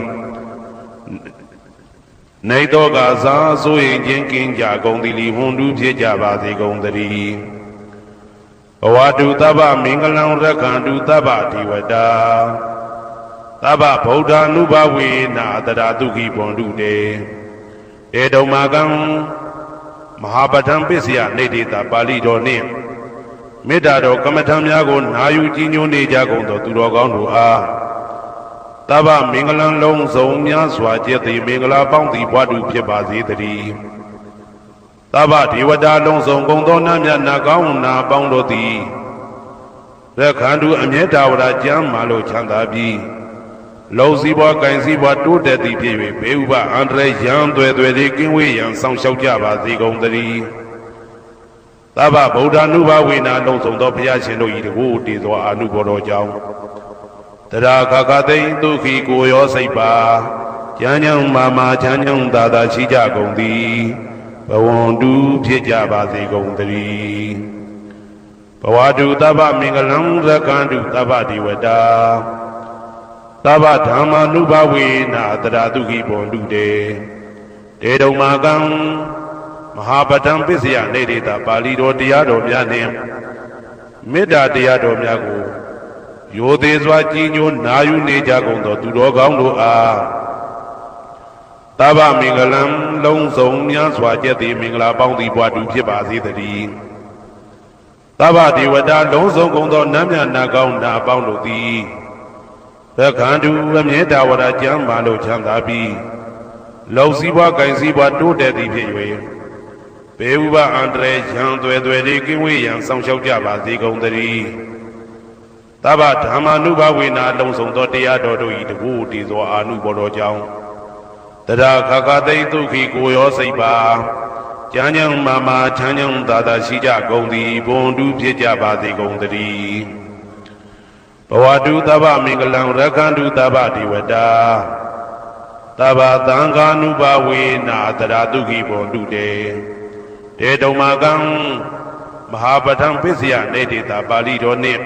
နေသောကဇာဆိုဟိခြင်းကင်းကြကုန်သည်လီဟွန်တုဖြစ်ကြပါစေကုန်သတည်းဘဝတုသဗ္ဗမင်္ဂလံရက္ခန္တုသဗ္ဗဒီဝတာသဗ္ဗဗုဒ္ဓ ानु ဘာဝေနာတရာတုခိဘွန်တုတေဧတုံမာကံမဟာပဋ္ဌံပစ္စယနေတိတာပါဠိတော်နှင့်မေတ္တာတော်ကမ္မထံများကိုနာယူကြည်ညိုနေကြကုန်သောသူတော်ကောင်းတို့အားသဗ္ဗမင်္ဂလံလုံးစုံများစွာကျက်သည်မင်္ဂလာပေါင်းသည်ဘဝတုဖြစ်ပါစေတည်းသဗ္ဗဒေဝတာလုံးစုံကုန်သောနတ်မြတ်နာကောင်းနာပေါင်းတို့သည်ရက္ခန္တုအမြဲတာဝရကျမ်းမာလို့ချမ်းသာပြီးလုံစည်းပွားကင်စည်းပွားတိုးတက်သည်ဖြစ်၍ဘေဥပအန္တရာယ်ရန်သွဲသွဲလေးကင်းဝေးရန်ဆောင်ရှောက်ကြပါစေကုန်သတည်းသဗ္ဗဗုဒ္ဓ ानु ဘာဝေနာလုံးစုံသောဘုရားရှင်တို့၏တကူတည်သောအာနုဘောတော်ကြောင့်တရာခခသိဒုက္ခိကိုရောစိတ်ပါကျမ်းချမ်းမာချမ်းချမ်းသာသာရှိကြကုန်သည်ဘဝန္တုဖြစ်ကြပါစေကုန်သတည်းဘဝတုသဗ္ဗမင်္ဂလံရက္ခန္တုသဗ္ဗဒီဝတာသဗ္ဗဓမ္မာ ानु ဘာဝေနာတရာတုခိဘွန်တုတေတေတုံမာကံမဟာပဋ္ဌံပစ္စယနေတိတာပါဠိတော်တရားတော်များနှင့်မေတ္တာတရားတော်များကိုရိုသေစွာကြည်ညိုနာယူနေကြကုန်သောသူတော်ကောင်းတို့အားသဗ္ဗမင်္ဂလံလုံးစုံများစွာကျက်သည်မင်္ဂလာပေါင်းသည်ဘဝတုဖြစ်ပါစေတည်းသဗ္ဗဒေဝတာလုံးစုံကုန်သောနတ်မြတ်နာကောင်းနာပေါင်းတို့သည်ရက္ခန္တုအမြဲတာဝရကျမ်းမာလို့ချမ်းသာပြီးလုံစည်းပွားကင်စည်းပွားတိုးတက်သည်ဖြစ်၍ဘေဥပအန္တရာယ်ရန်သွဲသွဲလေးကင်းဝေးရန်ဆောင်ရှောက်ကြပါစေကုန်သတည်းသဗ္ဗဓမ္မာ ानु ဘာဝေနာလုံးစုံသောတရားတော်တို့၏တကူတည်သောအာနုဘောတော်ကြောင့်တရာခခသိဒုက္ခိကိုရောစိတ်ပါ ကျမ်းကြောင့်မာမာချမ်းကြောင့်သာသာရှိကြကုန်သည်ဘွန်တူဖြစ်ကြပါစေကုန်သတည်းဘဝတုသဗ္ဗမင်္ဂလံရက္ခန္တုသဗ္ဗဒေဝတာသဗ္ဗသံဃာနုဘဝေနာတရာတုခိဘွန်တုတေတေတုံမာကံမဟာပဋ္ဌံပစ္စယနေတေတာပါဠိတော်နှင့်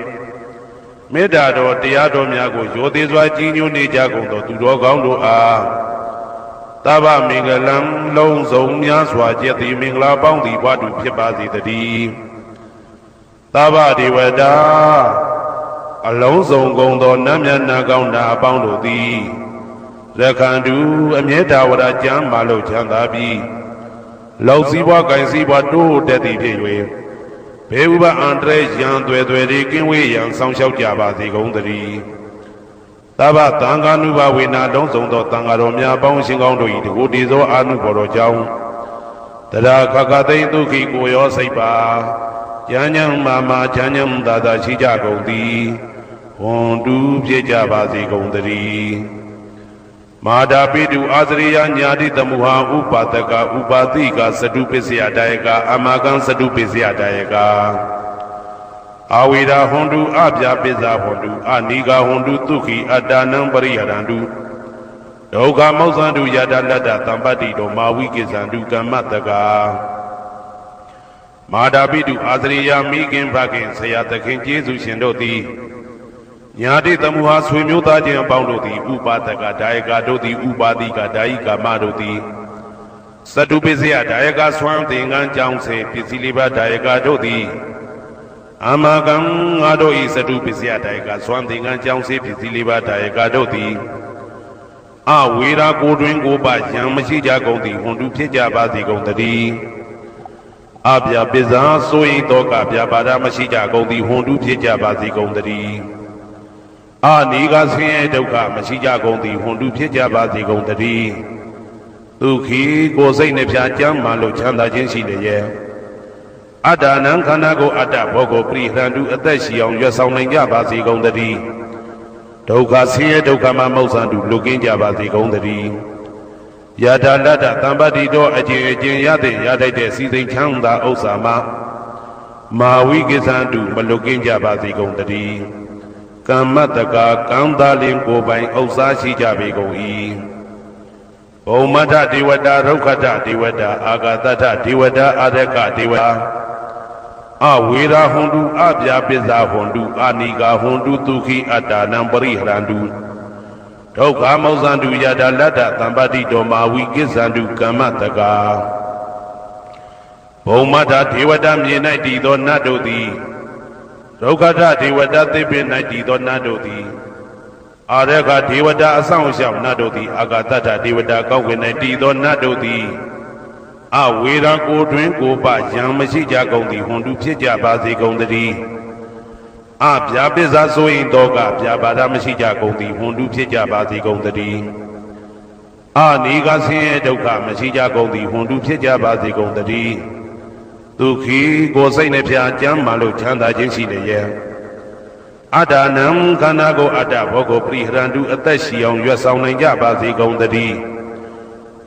မေတ္တာတော်တရားတော်များကိုရိုသေစွာကြီးညိုနေကြကုန်သောသူတော်ကောင်းတို့အားသဗ္ဗမင်္ဂလံလုံးစုံများစွာကျက်သည်မင်္ဂလာပေါင်းသည်ဘဝတုဖြစ်ပါစေတည်းသဗ္ဗဒေဝတာအလုံးစုံကုန်သောနတ်မြတ်နာကောင်းနာအပေါင်းတို့သည်ရက္ခန္တုအမြဲတာဝရကျမ်းမာလို့ချမ်းသာပြီးလောက်စည်းပွားကင်စည်းပွားတိုးတက်သည်ဖြစ်၍ဘေဥပအန္တရာယ်ရန်သွယ်သွယ်တွေကင်းဝေးရန်ဆောင်လျှောက်ကြပါစေကုန်သတည်းသဗ္ဗသံဃာနုဘဝေနာလုံးစုံသောသံဃာတော်များပေါင်းရှင်ကောင်းတို့၏တကုတေသောအာနုဘော်တော်ကြောင့်တရားခခသိမ့်ဒုက္ခိကိုရောစိတ်ပါဉာဏ်ဉာဏ်မာမာချမ်းဉာဏ်သာသာရှိကြကုန်သည်ဝွန်တူဖြစ်ကြပါစေကုန်သတည်းမာတာပိတုအာသရိယညာတိတမုဟာဥပါဒကဥပါတိကသတုပစ္စယတယကအမကံသတုပစ္စယတယကအဝိရာဟွန်တုအပြပိဇာဟွန်တုအနိဂဟွန်တုဒုက္ခိအတ္တနံပရိယရန္တုဒုက္ခမောဇ္ဇန္တုယတလတ္တသံပတ္တိတောမာဝိကိဇန္တုကမ္မတကမာတာပိတုအာသရိယမိခင်ဖခင်ဆရာသခင်ကျေးဇူးရှင်တို့သည်ညာတိတမုဟာဆွေမျိုးသားချင်းအပေါင်းတို့သည်ဥပါဒကဒါယကတို့သည်ဥပါတိကဒါယိကာမတို့သည်သတုပစ္စယဒါယကဆွမ်းသင်္ကန်းကြောင့်စေပစ္စည်းလေးပါးဒါယကတို့သည်အမကံငါတို့ဤသတုပစ္စယဒါယကဆွမ်းသင်္ကန်းကြောင့်စေပစ္စည်းလေးပါးဒါယကတို့သည်အဝေရာကိုတွင်ကိုပါရံမရှိကြကုန်သည်ဟွန်တုဖြစ်ကြပါစေကုန်တည်းအပြပစ္စာဆိုရင်တော့ကပြပါဒမရှိကြကုန်သည်ဟွန်တုဖြစ်ကြပါစေကုန်တည်းအာနိကဆင်းရဲဒုက္ခမရှိကြကုန်သည်ဟွန်တုဖြစ်ကြပါစေကုန်တည်းဒုက္ခိကိုယ်စိတ်နှပြကျမ်းမှလို့ချမ်းသာခြင်းရှိလျက်အတ္တနံခန္ဓာကိုအတ္တဘောကိုပရိဟရန္တုအသက်ရှိအောင်ရွတ်ဆောင်နိုင်ကြပါစေကုန်တည်းဒုက္ခဆင်းရဲဒုက္ခမှမောဇ္ဇန္တုလွတ်ကင်းကြပါစေကုန်တည်းယထာလတ္တသံပတ္တိတော်အကျင့်အကျင့်ရတဲ့ရထိုက်တဲ့စီစိန်ချမ်းသာဥစ္စာမှမာဝိကိဇန္တုမလွတ်ကင်းကြပါစေကုန်တည်းကမ္မတကကံသာလင်ကိုယ်ပိုင်ဥစ္စာရှိကြပေကုန်၏ဘုံမထဒေဝတာရုက္ခတဒေဝတာအာဂတထဒေဝတာအာရကဒေဝတာအဝေရာဟွန်တုအပြပစ္စာဟွန်တုအာနိကာဟွန်တုဒုက္ခိအတ္တနံပရိဟရန္တုဒုက္ခမောဇ္ဇန္တုယတာလတ္တသံပတ္တိတောမာဝိကိဇန္တုကမ္မတကဘုံမထဒေဝတာမြေ၌တည်သောနတ်တို့သည်ဒုက္ခတဒေဝတာသစ်ပင်၌တည်သောနတ်တို့သည်အာရကဒေဝတာအဆောင်ရှောက်နတ်တို့သည်အာဂတတဒေဝတာကောက်ွယ်၌တည်သောနတ်တို့သည်အဝေရာကိုတွင်ကိုပရံမရှိကြကုန်သည်ဟွန်တုဖြစ်ကြပါစေကုန်တည်းအပြာပစ္စာဆိုရင်တော့ကပြာပါဒမရှိကြကုန်သည်ဟွန်တုဖြစ်ကြပါစေကုန်တည်းအနိကဆင်းရဲဒုက္ခမရှိကြကုန်သည်ဟွန်တုဖြစ်ကြပါစေကုန်တည်းဒုက္ခိကိုယ်စိတ်နှပြကျမ်းမှလို့ချမ်းသာခြင်းရှိလျက်အတ္တနံခန္ဓာကိုအတ္တဘောကိုပရိဟရန္တုအသက်ရှိအောင်ရွတ်ဆောင်နိုင်ကြပါစေကုန်တည်း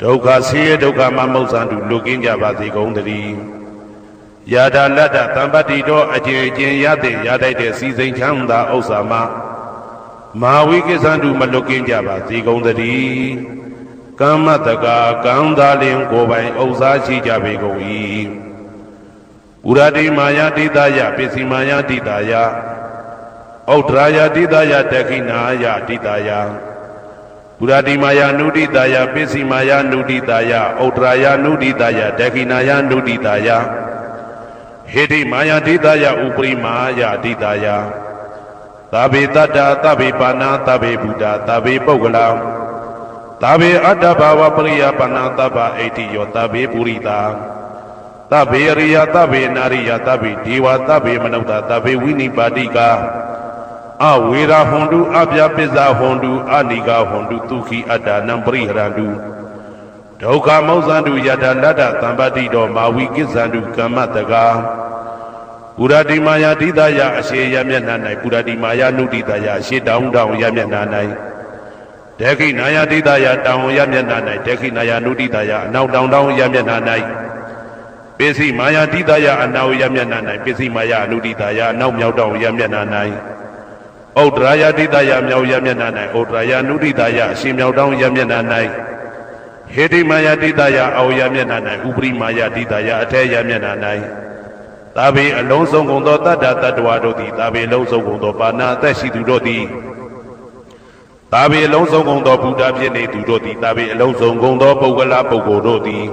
ဒုက္ခဆင်းရဲဒုက္ခမှမောဇ္ဇန္တုလွတ်ကင်းကြပါစေကုန်တည်းယထာလတ္တသံပတ္တိတော်အကျင့်အကျင့်ရတဲ့ရထိုက်တဲ့စီစိန်ချမ်းသာဥစ္စာမှမာဝိကိဇန္တုမလွတ်ကင်းကြပါစေကုန်တည်းကမ္မတကကံသာလင်ကိုယ်ပိုင်ဥစ္စာရှိကြပေကုန်၏ဥရတိမာယတိတယပစ္စည်းမာယတိတယဩဒရာယတိတယတခိနာယတိတယဥရတိမာယနုတိတယပစ္စည်းမာယနုတိတယဩဒရာယနုတိတယတခိနာယနုတိတယဟေတိမာယတိတယဥပရိမာယတိတယသဗ္ဗေတတ္တသဗ္ဗေပါဏာသဗ္ဗေဘုဒ္ဓသဗ္ဗေပုဂ္ဂလသဗ္ဗေအတ္တဘာဝပရိယပဏသဗ္ဗအိဋ္ဌိယောသဗ္ဗေပုရိတာသဗ္ဗေရိယသဗ္ဗေနာရိယသဗ္ဗေဒေဝသဗ္ဗေမနုဿသဗ္ဗေဝိနိပါတိကအဝေရာဟွန်တုအပြပစ္စာဟွန်တုအနိကာဟွန်တုဒုက္ခိအတ္တနံပရိဟရန္တုဒုက္ခမောဇ္ဇန္တုယထာလတ္တသံပတ္တိတောမာဝိကိဇန္တုကမ္မတကပုရတိမာယတိတယအရှိယမျက်နှာ၌ပုရတိမာယနုတိတယအရှိတောင်းတောင်းယမျက်နှာ၌ဒေခိနာယတိတယတောင်းယမျက်နှာ၌ဒေခိနာယနုတိတယအနောက်တောင်းတောင်းယမျက်နှာ၌ ပိစိမာယာတိတယအနာဝယမျက်နှာ၌ပိစိမာယာအနုတိတယအနောက်မြောက်တောင်ရမျက်နှာ၌ဩဒရာယတိတယမြောက်ရမျက်နှာ၌ဩဒရာယအနုတိတယအရှင်မြောက်တောင်ရမျက်နှာ၌ဟေတိမာယာတိတယအောရမျက်နှာ၌ဥပရိမာယာတိတယအထက်ရမျက်နှာ၌သာဘေအလုံးစုံကုန်သောတတ္တတ္တဝါတို့သည်သာဘေလုံးစုံကုန်သောပါဏာအသက်ရှိသူတို့သည်သာဘေအလုံးစုံကုန်သောဘုရားဖြစ်နေသူတို့သည်သာဘေအလုံးစုံကုန်သောပုဂ္ဂလပုဂ္ဂိုလ်တို့သည်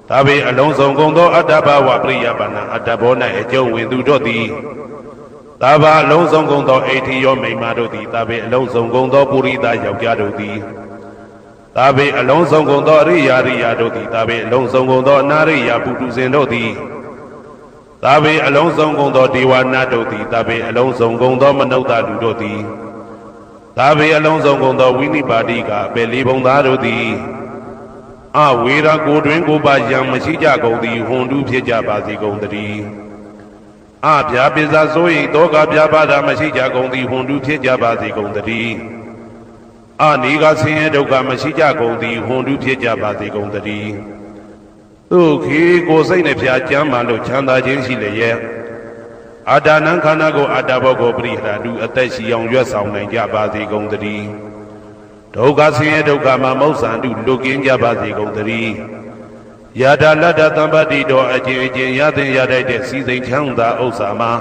သာဘေအလုံးစုံကုန်သောအတ္တဘဝပရိယပါဏအတ္တဘော၌အကျုံးဝင်သူတို့သည်သာဘာအလုံးစုံကုန်သောအိဋ္ဌိယောမိန်မတို့သည်သာဘေအလုံးစုံကုန်သောပုရိသယောက်ျားတို့သည်သာဘေအလုံးစုံကုန်သောအရိယာရိယာတို့သည်သာဘေအလုံးစုံကုန်သောအနာရိယာပုထုဇဉ်တို့သည်သာဘေအလုံးစုံကုန်သောဒေဝနာတို့သည်သာဘေအလုံးစုံကုန်သောမနုဿလူတို့သည်သာဘေအလုံးစုံကုန်သောဝိနိပါတိကအပေလေးဘုံသားတို့သည်အဝေရာကိုတွင်ကိုပါယံမရှိကြကုန်သည်ဟွန်တူးဖြစ်ကြပါစေကုန်သတည်းအဗျာပိဇာဆို၏တောကဗျာပါဒမရှိကြကုန်သည်ဟွန်တူးဖြစ်ကြပါစေကုန်သတည်းအနိကဆင်းရဲဒုက္ခမရှိကြကုန်သည်ဟွန်တူးဖြစ်ကြပါစေကုန်သတည်းသူခေကိုစိတ်နှဖျားကြမ်းမှလို့ချမ်းသာခြင်းရှိလျက်အာဒါနံခန္ဓာကိုအာတာဘောကိုပရိဟရာတုအသက်ရှိအောင်ရွတ်ဆောင်နိုင်ကြပါစေကုန်သတည်းဒုက္ခဆင်းရဲဒုက္ခမှာမောက္ဆန္တုလွတ်ကင်းကြပါစေကုန်သတည်းယတာလတ္တသံပတ္တိတော်အချင်းအချင်းရသင်ရတတ်တဲ့စီစိန်ချမ်းသာဥစ္စာမှာ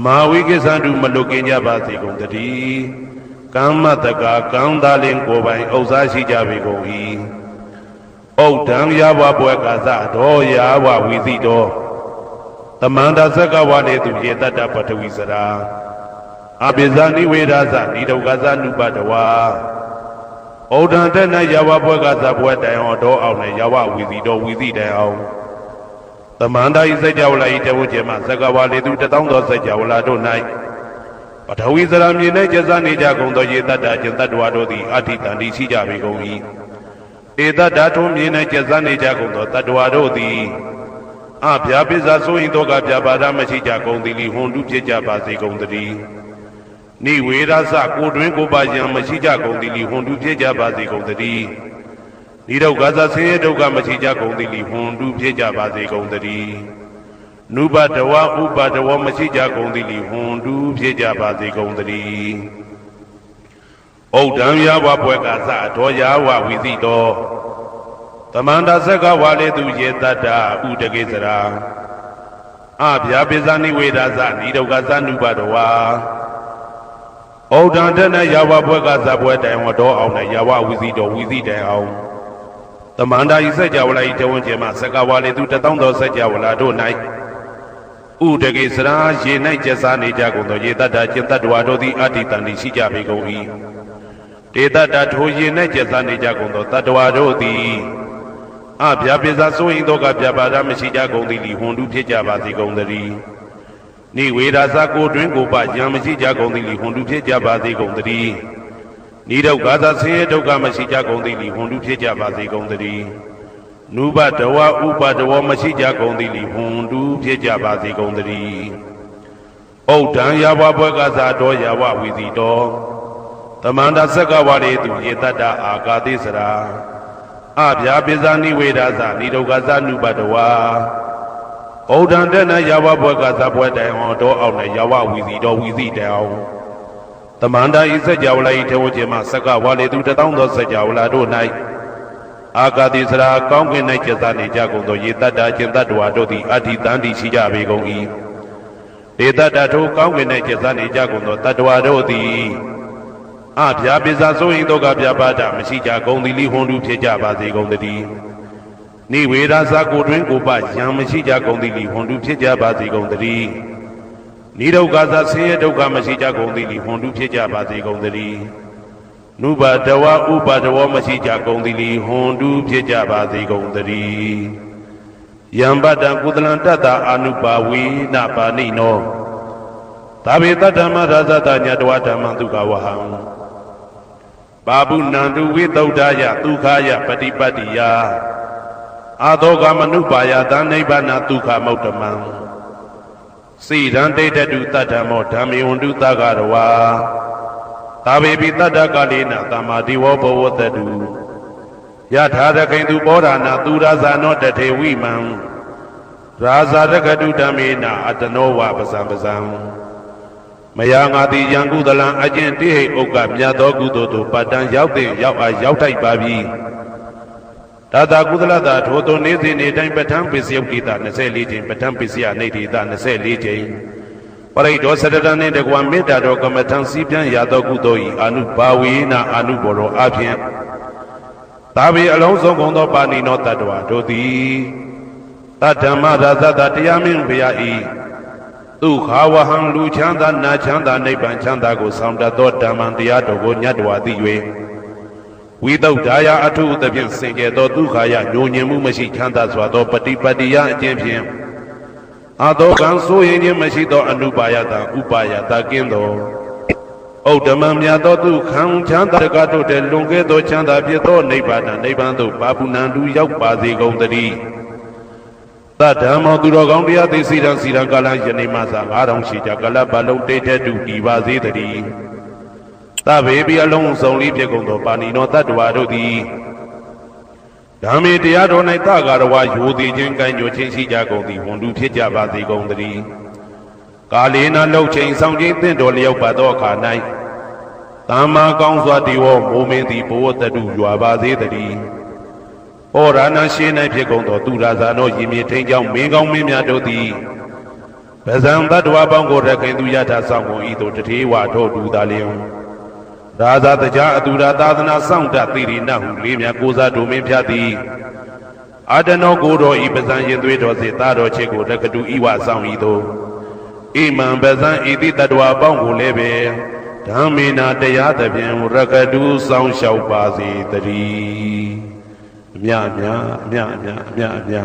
မာဝိကိသန္တုမလွတ်ကင်းကြပါစေကုန်သတည်းကမ္မတကာကံသာလင်ကိုယ်ပိုင်ဥစ္စာရှိကြပေကုန်၏ဩဒံယဝဘွယ်ကာသတော်ယာဝဝီသိတော်သမန္တသက္ကဝါလေသူယေတတ္တပထဝီစရာအပိဇာနိဝေဒသနိဒုက္ခသနုပတဝါဩဒံတဏယဝဘွယ်ကာသဘွယ်တိုင်အောင်တော်အောင်နဲ့ယဝဝီသိတော်ဝီသိတိုင်အောင်သမန္တဤစัจ java လာဤတဝုကျေမသက္ကဝါလေသူတသောသောစัจ java လာတို့၌ပထဝီစရာမြေ၌ကျဇာနေကြကုန်သောယေတတ္တကျင်တ္တဝါတို့သည်အဋ္ဌိတန္တိရှိကြပေကုန်၏ဧတတ္တထုံးမြေ၌ကျဇာနေကြကုန်သောတတ္တဝါတို့သည်အဗျာပိဇာဆိုရင်တော့ကဗျာပါဒမရှိကြကုန်သည်လီဟွန်တုဖြစ်ကြပါစေကုန်သတည်းနိဝေရသကိုတွင်ကိုပါယံမရှိကြကုန်သည်လီဟွန်တုဖြစ်ကြပါစေကုန်သတည်းနိဒုက္ခသဆင်းရဲဒုက္ခမရှိကြကုန်သည်လီဟွန်တုဖြစ်ကြပါစေကုန်သတည်းနုပတဝဥပတဝမရှိကြကုန်သည်လီဟွန်တုဖြစ်ကြပါစေကုန်သတည်းဩဒံယဝဘွယ်ကာသတော်ယာဝဝီသိတော်သမန္တသက္ကဝါလေသူယေတတ္တဥဒကေစရာအဗျာပိဇာနိဝေဒသနိဒုက္ခသနုပတဝါဩဒံတဏယဝဘွယ်ကာသဘွယ်တိုင်ဝတော်အောင်နဲ့ယဝဝီသိတော်ဝီသိတိုင်အောင်သမန္တဤစัจ java လာဤတဝန်းကျမသက္ကဝါလေသူတသောသောစัจ java လာတို့၌ဥဒကေစရာရေ၌ကျဆာနေကြကုန်သောယေတတ္တကျင်တတ္တဝါတို့သည်အဋ္ဌိတန္တိရှိကြပေကုန်၏တေတတ္တထိုရေ၌ကျဆာနေကြကုန်သောတတ္တဝါတို့သည်အဗျာပိဇာဆိုရင်တော့ကဗျာပါဒမရှိကြကုန်သည်လီဟွန်တုဖြစ်ကြပါစေကုန်သတည်းနိဝေဒသကိုတွင်ကိုပယံမရှိကြကုန်သည်လီဟွန်တုဖြစ်ကြပါစေကုန်သတည်းနိဒုက္ခသဆင်းရဲဒုက္ခမရှိကြကုန်သည်လီဟွန်တုဖြစ်ကြပါစေကုန်သတည်းနုပတဝဥပတဝမရှိကြကုန်သည်လီဟွန်တုဖြစ်ကြပါစေကုန်သတည်းဩဒံယဝဘွယ်ကာသတော်ယဝဝီသိတော်သမန္တသက္ကဝါလေသူယေတတ္တအာကာတိစရာအဗျာပိဇာနိဝေဒသနိဒုက္ခသနုပတဝါဩဒံတဏယဝဘွယ်ကာသဘွယ်တိုင်အောင်တော်အောင်နဲ့ယဝဝီသိတော်ဝီသိတိုင်အောင်သမန္တဤစัจ java လာဤထေဝကျေမသက္ကဝါလေသူတသောသောစัจ java လာတို့၌အာကာတိစရာကောင်းကင်၌ကျဇာနေကြကုန်သောယေတတ္တကျင်တတ္တဝါတို့သည်အဋ္ဌိတန္တိရှိကြပေကုန်၏ဒေတတ္တထိုကောင်းကင်၌ကျဇာနေကြကုန်သောတတ္တဝါတို့သည်အဗျာပိဇာဆိုရင်တော့ကဗျာပါဒမရှိကြကုန်သည်လီဟွန်တုဖြစ်ကြပါစေကုန်သတည်းနိဝေဒသကိုတွင်ကိုပယံမရှိကြကုန်သည်လီဟွန်တုဖြစ်ကြပါစေကုန်သတည်းနိဒုက္ခသဆင်းရဲဒုက္ခမရှိကြကုန်သည်လီဟွန်တုဖြစ်ကြပါစေကုန်သတည်းနုပတဝဥပတဝမရှိကြကုန်သည်လီဟွန်တုဖြစ်ကြပါစေကုန်သတည်းယံပတံကုသလံတတ္တအာနုပါဝေနပါဏိနောသာဘေတဓမ္မရာဇတညတဝဓမ္မဒုက္ခဝဟံပါပုဏန္တုဝိသုဒ္ဓယဒုက္ခယပฏิပတ္တိယအာသောကမနုပါယသနိဗ္ဗာနဒုက္ခမௌတ္တမံစိရံတိတတုတတ္တမောဓမ္မေဝန္တုသဂရဝါသာဘေပိတတ္တကလေနသမ္မာဒီဝဘဝတတုယထာရခိန်သူဘောဓာနာသူရဇာနောတထေဝိမံ ရာဇာတကတုဓမ္မေနာအတနောဝပဇံပဇံမယာငါတိယံကုသလံအကျင့်တိဟိဥက္ကမြတ်သောကုသိုလ်တို့ပတ္တံရောက်တဲ့ရောက်အားရောက်ထိုက်ပါပြီဒါသာကုသလတာထိုသို့နေ့စဉ်နေ့တိုင်းပဋ္ဌာန်းပစ္စယုတ်တိတာ24ချိန်ပဋ္ဌာန်းပစ္စယနေတိတာ24ချိန်ပရိဒောစတတနှင့်တကွာမေတ္တာတော်ကမ္မထံစီပြန်ရသောကုသိုလ်ဤအာနုဘာဝေနအာနုဘောရောအဖြင့်သာဝေအလုံးစုံကုန်သောပါဏိနောတတ္တဝါတို့သည်တဓမ္မရာဇတာတရားမင်းဘုရားဤဒုက္ခဝဟံလူချမ်းသာနာချမ်းသာနိဗ္ဗာန်ချမ်းသာကိုဆောင်တတ်သောဓမ္မံတရားတော်ကိုညတ်တော်သိ၍ဝိသုဒ္ဓါယအထုသဖြင့်စင်ကြယ်သောဒုက္ခယညိုညင်မှုမရှိချမ်းသာစွာသောပฏิပတ်တရားအကျင့်ဖြင့်အသောကံဆိုရင်ခြင်းမရှိသောအနုပါယတဥပါယတကင်းသောဩဓမ္မမြတ်သောဒုက္ခံချမ်းသာတကတို့တဲ့လွန်ကဲသောချမ်းသာဖြစ်သောနိဗ္ဗာန်နိဗ္ဗာန်သို့ပါပုဏ္ဏတူရောက်ပါစေကုန်သတည်းသတ္တမောသူတော်ကောင်းတရားသိစီရန်စီရန်ကာလယနေ့မှသာ9000ရှိကြကလပ်ပါလုံးတိတ်တဲ့တူတည်ပါစေတည်းသဗ္ဗေပိအလုံးစုံလေးဖြစ်ကုန်သောပါဏိနောတတ္တဝါတို့သည်ဓမ္မေတရားတော်၌တကာရဝယူသည်ချင်းကံကြိုချင်းရှိကြကုန်သည်ဝန်တူဖြစ်ကြပါစေကုန်သတည်းကာလေနလှုပ်ချိန်ဆောင်ခြင်းတင့်တော်လျောက်ပါသောအခါ၌သမ္မာကောင်းစွာတည်ဝမိုးမင်းသည်ဘဝတတုရွာပါစေတည်းဩရဏရှိ၌ဖြစ်ကုန်သောသူရာဇာနောရည်မြေထိန်ကြောင့်မင်းကောင်းမင်းများတို့သည်ဗဇံတတ္တဝါပေါင်းကိုရခင်သူယထာဆောင်ကုန်ဤသို့တထေဝထို့တူသာလျင်ရာဇာတရားအတူရာသာသနာဆောင်တသီရိနဟုလေးမြတ်ကိုစားတို့မင်းဖြတ်သည်အာတနောကိုတော်ဤပဇံရင်သွေးတော်စေသားတော်ချေကိုတက္ကတုဤဝဆောင်ဤသို့ဣမံပဇံဤတိတ္တဝါပေါင်းကိုလည်းပဲဓမ္မေနာတရားသဖြင့်ရကတုဆောင်လျှောက်ပါစေတည်းအမြအမြအမြအမြအမြအမြ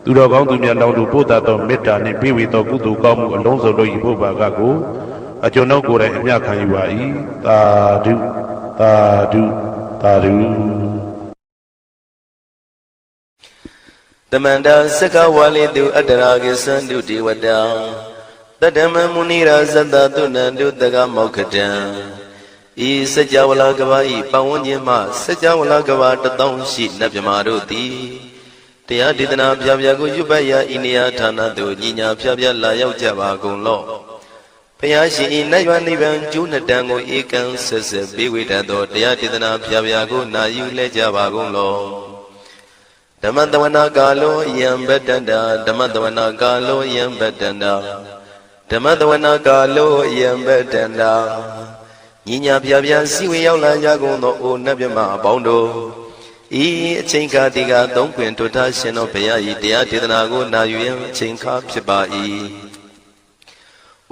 သူတော်ကောင်းသူမြတ်လောင်းတို့ပို့တတ်သောမေတ္တာနှင့်ပြည့်ဝသောကုသိုလ်ကောင်းမှုအလုံးစုံတို့၏ဘုဗ္ဗာကကိုအကျွန်ုပ်ကိုယ်တိုင်အမြခံယူပါ၏သာဓုသာဓုသာဓုတမန္တစကဝါလိတုအတ္တရာကိသန္တုတိဝတံတတမမုနိရာဇတသုဏန္တုတကမောက္ခတံဤစัจ java လာကဘာဤပတ်ဝန်းကျင်မှစัจ java လာကဘာ1000ရှိနတ်မြမာတို့သည်တရားဒေသနာပြပြကိုရွတ်ပတ်ရာဤနေရာဌာနသို့ညီညာပြပြလာရောက်ကြပါကုန်လော့ဘုရားရှင်ဤနတ်ရွာနိဗ္ဗာန်ကျိုးနှစ်တန်ကိုဧကံဆက်ဆက်ပေးဝေတတ်သောတရားဒေသနာပြပြကိုနာယူလဲကြပါကုန်လော့ဓမ္မတဝနာကာလောယံဗတ္တန္တာဓမ္မတဝနာကာလောယံဗတ္တန္တာဓမ္မတဝနာကာလောယံဗတ္တန္တာညီညာပြပြစီဝေရောက်လာကြကုန်သောအိုနတ်မြတ်အပေါင်းတို့ဤအချိန်ခါဒီကသုံးခွင်ထွတ်ထားရှင်တော်ဘုရားဤတရားဒေသနာကိုနာယူရန်အချိန်ခါဖြစ်ပါ၏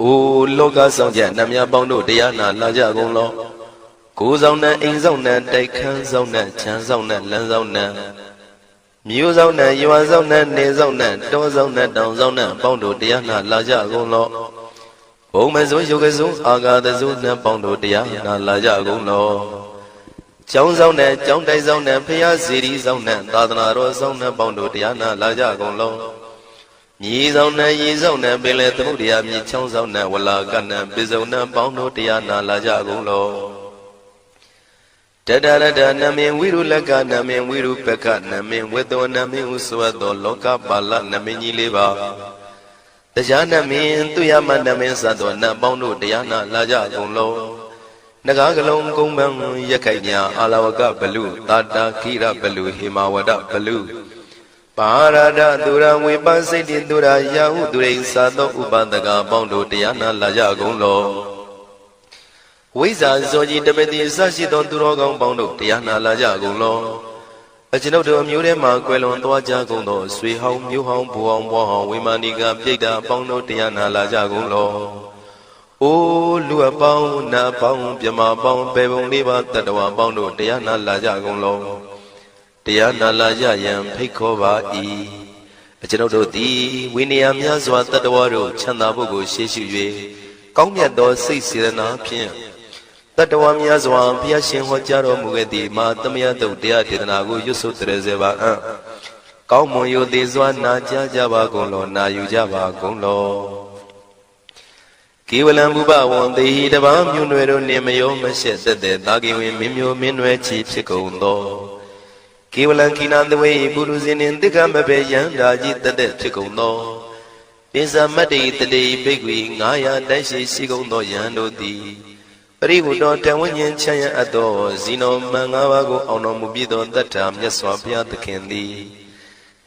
အိုလောကဆောင်ကြနတ်မြတ်ပေါင်းတို့တရားနာလာကြကုန်လောကိုယ်ဆောင်နဲ့အိမ်ဆောင်နဲ့တိုက်ခန်းဆောင်နဲ့ခြံဆောင်နဲ့လမ်းဆောင်နဲ့မြို့ဆောင်နဲ့ရွာဆောင်နဲ့နေဆောင်နဲ့တောဆောင်နဲ့တောင်ဆောင်နဲ့ပေါင်းတို့တရားနာလာကြကုန်လောဘုံမစိုးယုတ်ကစိုးအာဂါတစိုးနှံပေါင်းတို့တရားနာလာကြကုန်လောကျောင်းဆောင်နဲ့ကျောင်းတိုက်ဆောင်နဲ့ဖျားစီရီဆောင်နဲ့သာသနာတော်ဆောင်နဲ့ပေါင်းတို့တရားနာလာကြကုန်လောမြေဆောင်နဲ့ရေဆောင်နဲ့ပင်လေသမုဒ္ဒရာမြေချောင်းဆောင်နဲ့ဝလာကနဲ့ပိစုံနဲ့ပေါင်းတို့တရားနာလာကြကုန်လောတတရတနမေဝိရုလကနမေဝိရုပကနမေဝေတောနမေဥစွတ်သောလောကပါဠနမေကြီးလေးပါတရားနမင်းသူရမနမင်းစသောနတ်ပေါင်းတို့တရားနာလာကြကုန်လောနဂါကလုံးကုံပံရက်ခိုက်ညာအာလဝကဘလူတာတာခိရဘလူဟိမဝဒဘလူပါရဒသူရဝေပစိတ်တိသူရယာဟုသူရိသသောဥပဒကပေါင်းတို့တရားနာလာကြကုန်လောဝိဇ္ဇာဇောကြီးတပတိအစရှိသောသူတော်ကောင်းပေါင်းတို့တရားနာလာကြကုန်လောအကျွန်ုပ်တို့အမျိုးထဲမှာကွယ်လွန်သွားကြကုန်သောဆွေဟောင်းမျိုးဟောင်းဘူဟောင်းဘွားဟောင်းဝိမာနိကပြိတ္တာပေါင်းတို့တရားနာလာကြကုန်လောအိုလူအပေါင်းနတ်ပေါင်းမြမပေါင်းပေပုံလေးပါတတ္တဝါပေါင်းတို့တရားနာလာကြကုန်လောတရားနာလာကြရန်ဖိတ်ခေါ်ပါ၏အကျွန်ုပ်တို့သည်ဝိနည်းများစွာတတ္တဝါတို့ချမ်းသာဖို့ကိုရှေ့ရှု၍ကောင်းမြတ်သောစိတ်စေတနာဖြင့်တတ္တဝါများစွာဘုရားရှင်ဟောကြားတော်မူခဲ့သည့်မဟာသမယတုတ်တရားဒေသနာကိုရွတ်ဆိုတရစေပါအံ့ကောင်းမွန်ရိုသေစွာနာကြားကြပါကုန်လောနာယူကြပါကုန်လောကေဝလံဘုဘဝံတေဟိတဘာမြူနွယ်တို့နှင့်မယောမရှက်သက်သက်သာကိဝင်မင်းမျိုးမင်းနွယ်ချီဖြစ်ကုန်သော ကေဝလံခိနာသဝေပုရုဇဉ်နှင့်တိက္ခမဘေယံဓာကြီးတသက်ဖြစ်ကုန်သောပိစမတ္တိတတိဘိက္ခွေ900တိုက်ရှိကုန်သောယံတို့သည်ပရိဝတ္တောတံဝဉ္ဉ္ချမ်းရအပ်သောဇီနောမံ၅ပါးကိုအောင်တော်မူပြီးသောတတ္ထာမြတ်စွာဘုရားသခင်သည်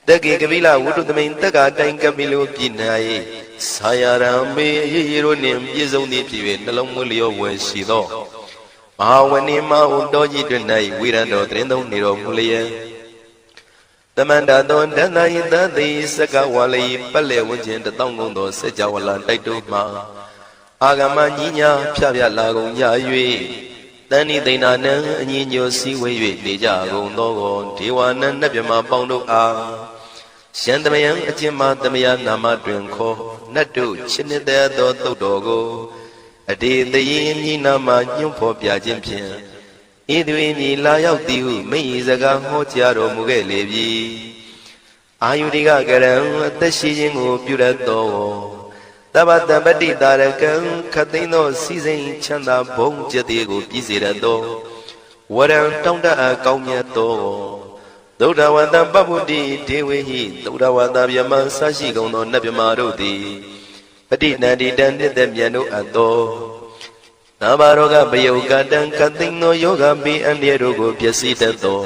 တက္ကေကပိလဝတ္ထုသမိန်တက္ကာတိုင်ကပိလိုပြည်၌ဆာယရံမေအရေးရေတို့နှင့်ပြည့်စုံသည်ဖြစ်၍နှလုံးမွေးလျောဝယ်ရှိသောမဟာဝဏိမဟုတောကြီးတွင်၌ဝိရံတော်တရင်သုံးနေတော်မူလျက်တမန္တသောဒန္တာယသတိစကဝါလိပတ်လေဝန်းကျင်တောင်းကုန်သောစัจ java လာတိုက်တို့မှာအာဂမညီညာဖြပြလာကုန်ကြ၍တဏိသိဏနံအညီညွတ်စည်းဝေး၍နေကြကုန်သောဒေဝနံနတ်မြမပေါင်းတို့အားရှန္တမယံအကျဉ်းမသမယနာမတွင်ခေါ်နတ်တို့ချစ်နှစ်သောသုတ်တော်ကိုအတေတယင်းမြည်နာမညွှန်ဖော်ပြခြင်းဖြင့်ဤသူ၏မြည်လာရောက်သည်ဟုမိ၏စကားဟောကြားတော်မူခဲ့လေပြီအာယုတိကကရံအသက်ရှိခြင်းကိုပြုရသောတဗ္ဗတပတိတာရကံခတ်သိမ်းသောစီစိန်ချမ်းသာဘုံကျက်သည်ကိုပြည့်စေရသောဝရံတောင်းတအပ်ကောင်းမြတ်သောသုဒ္ဓဝန္တပဗ္ဗုတိဒေဝေဟိသုဒ္ဓဝန္တဗျမံဆရှိကုန်သောနတ်မြမာတို့သည်ပဋိနန္တိတံနှစ်သက်မြတ်တို့အပ်သောနာမရောဂပယုကတံခတ်သိမ်းသောယောဂပိအန္တရာတို့ကိုပျက်စီးတတ်သော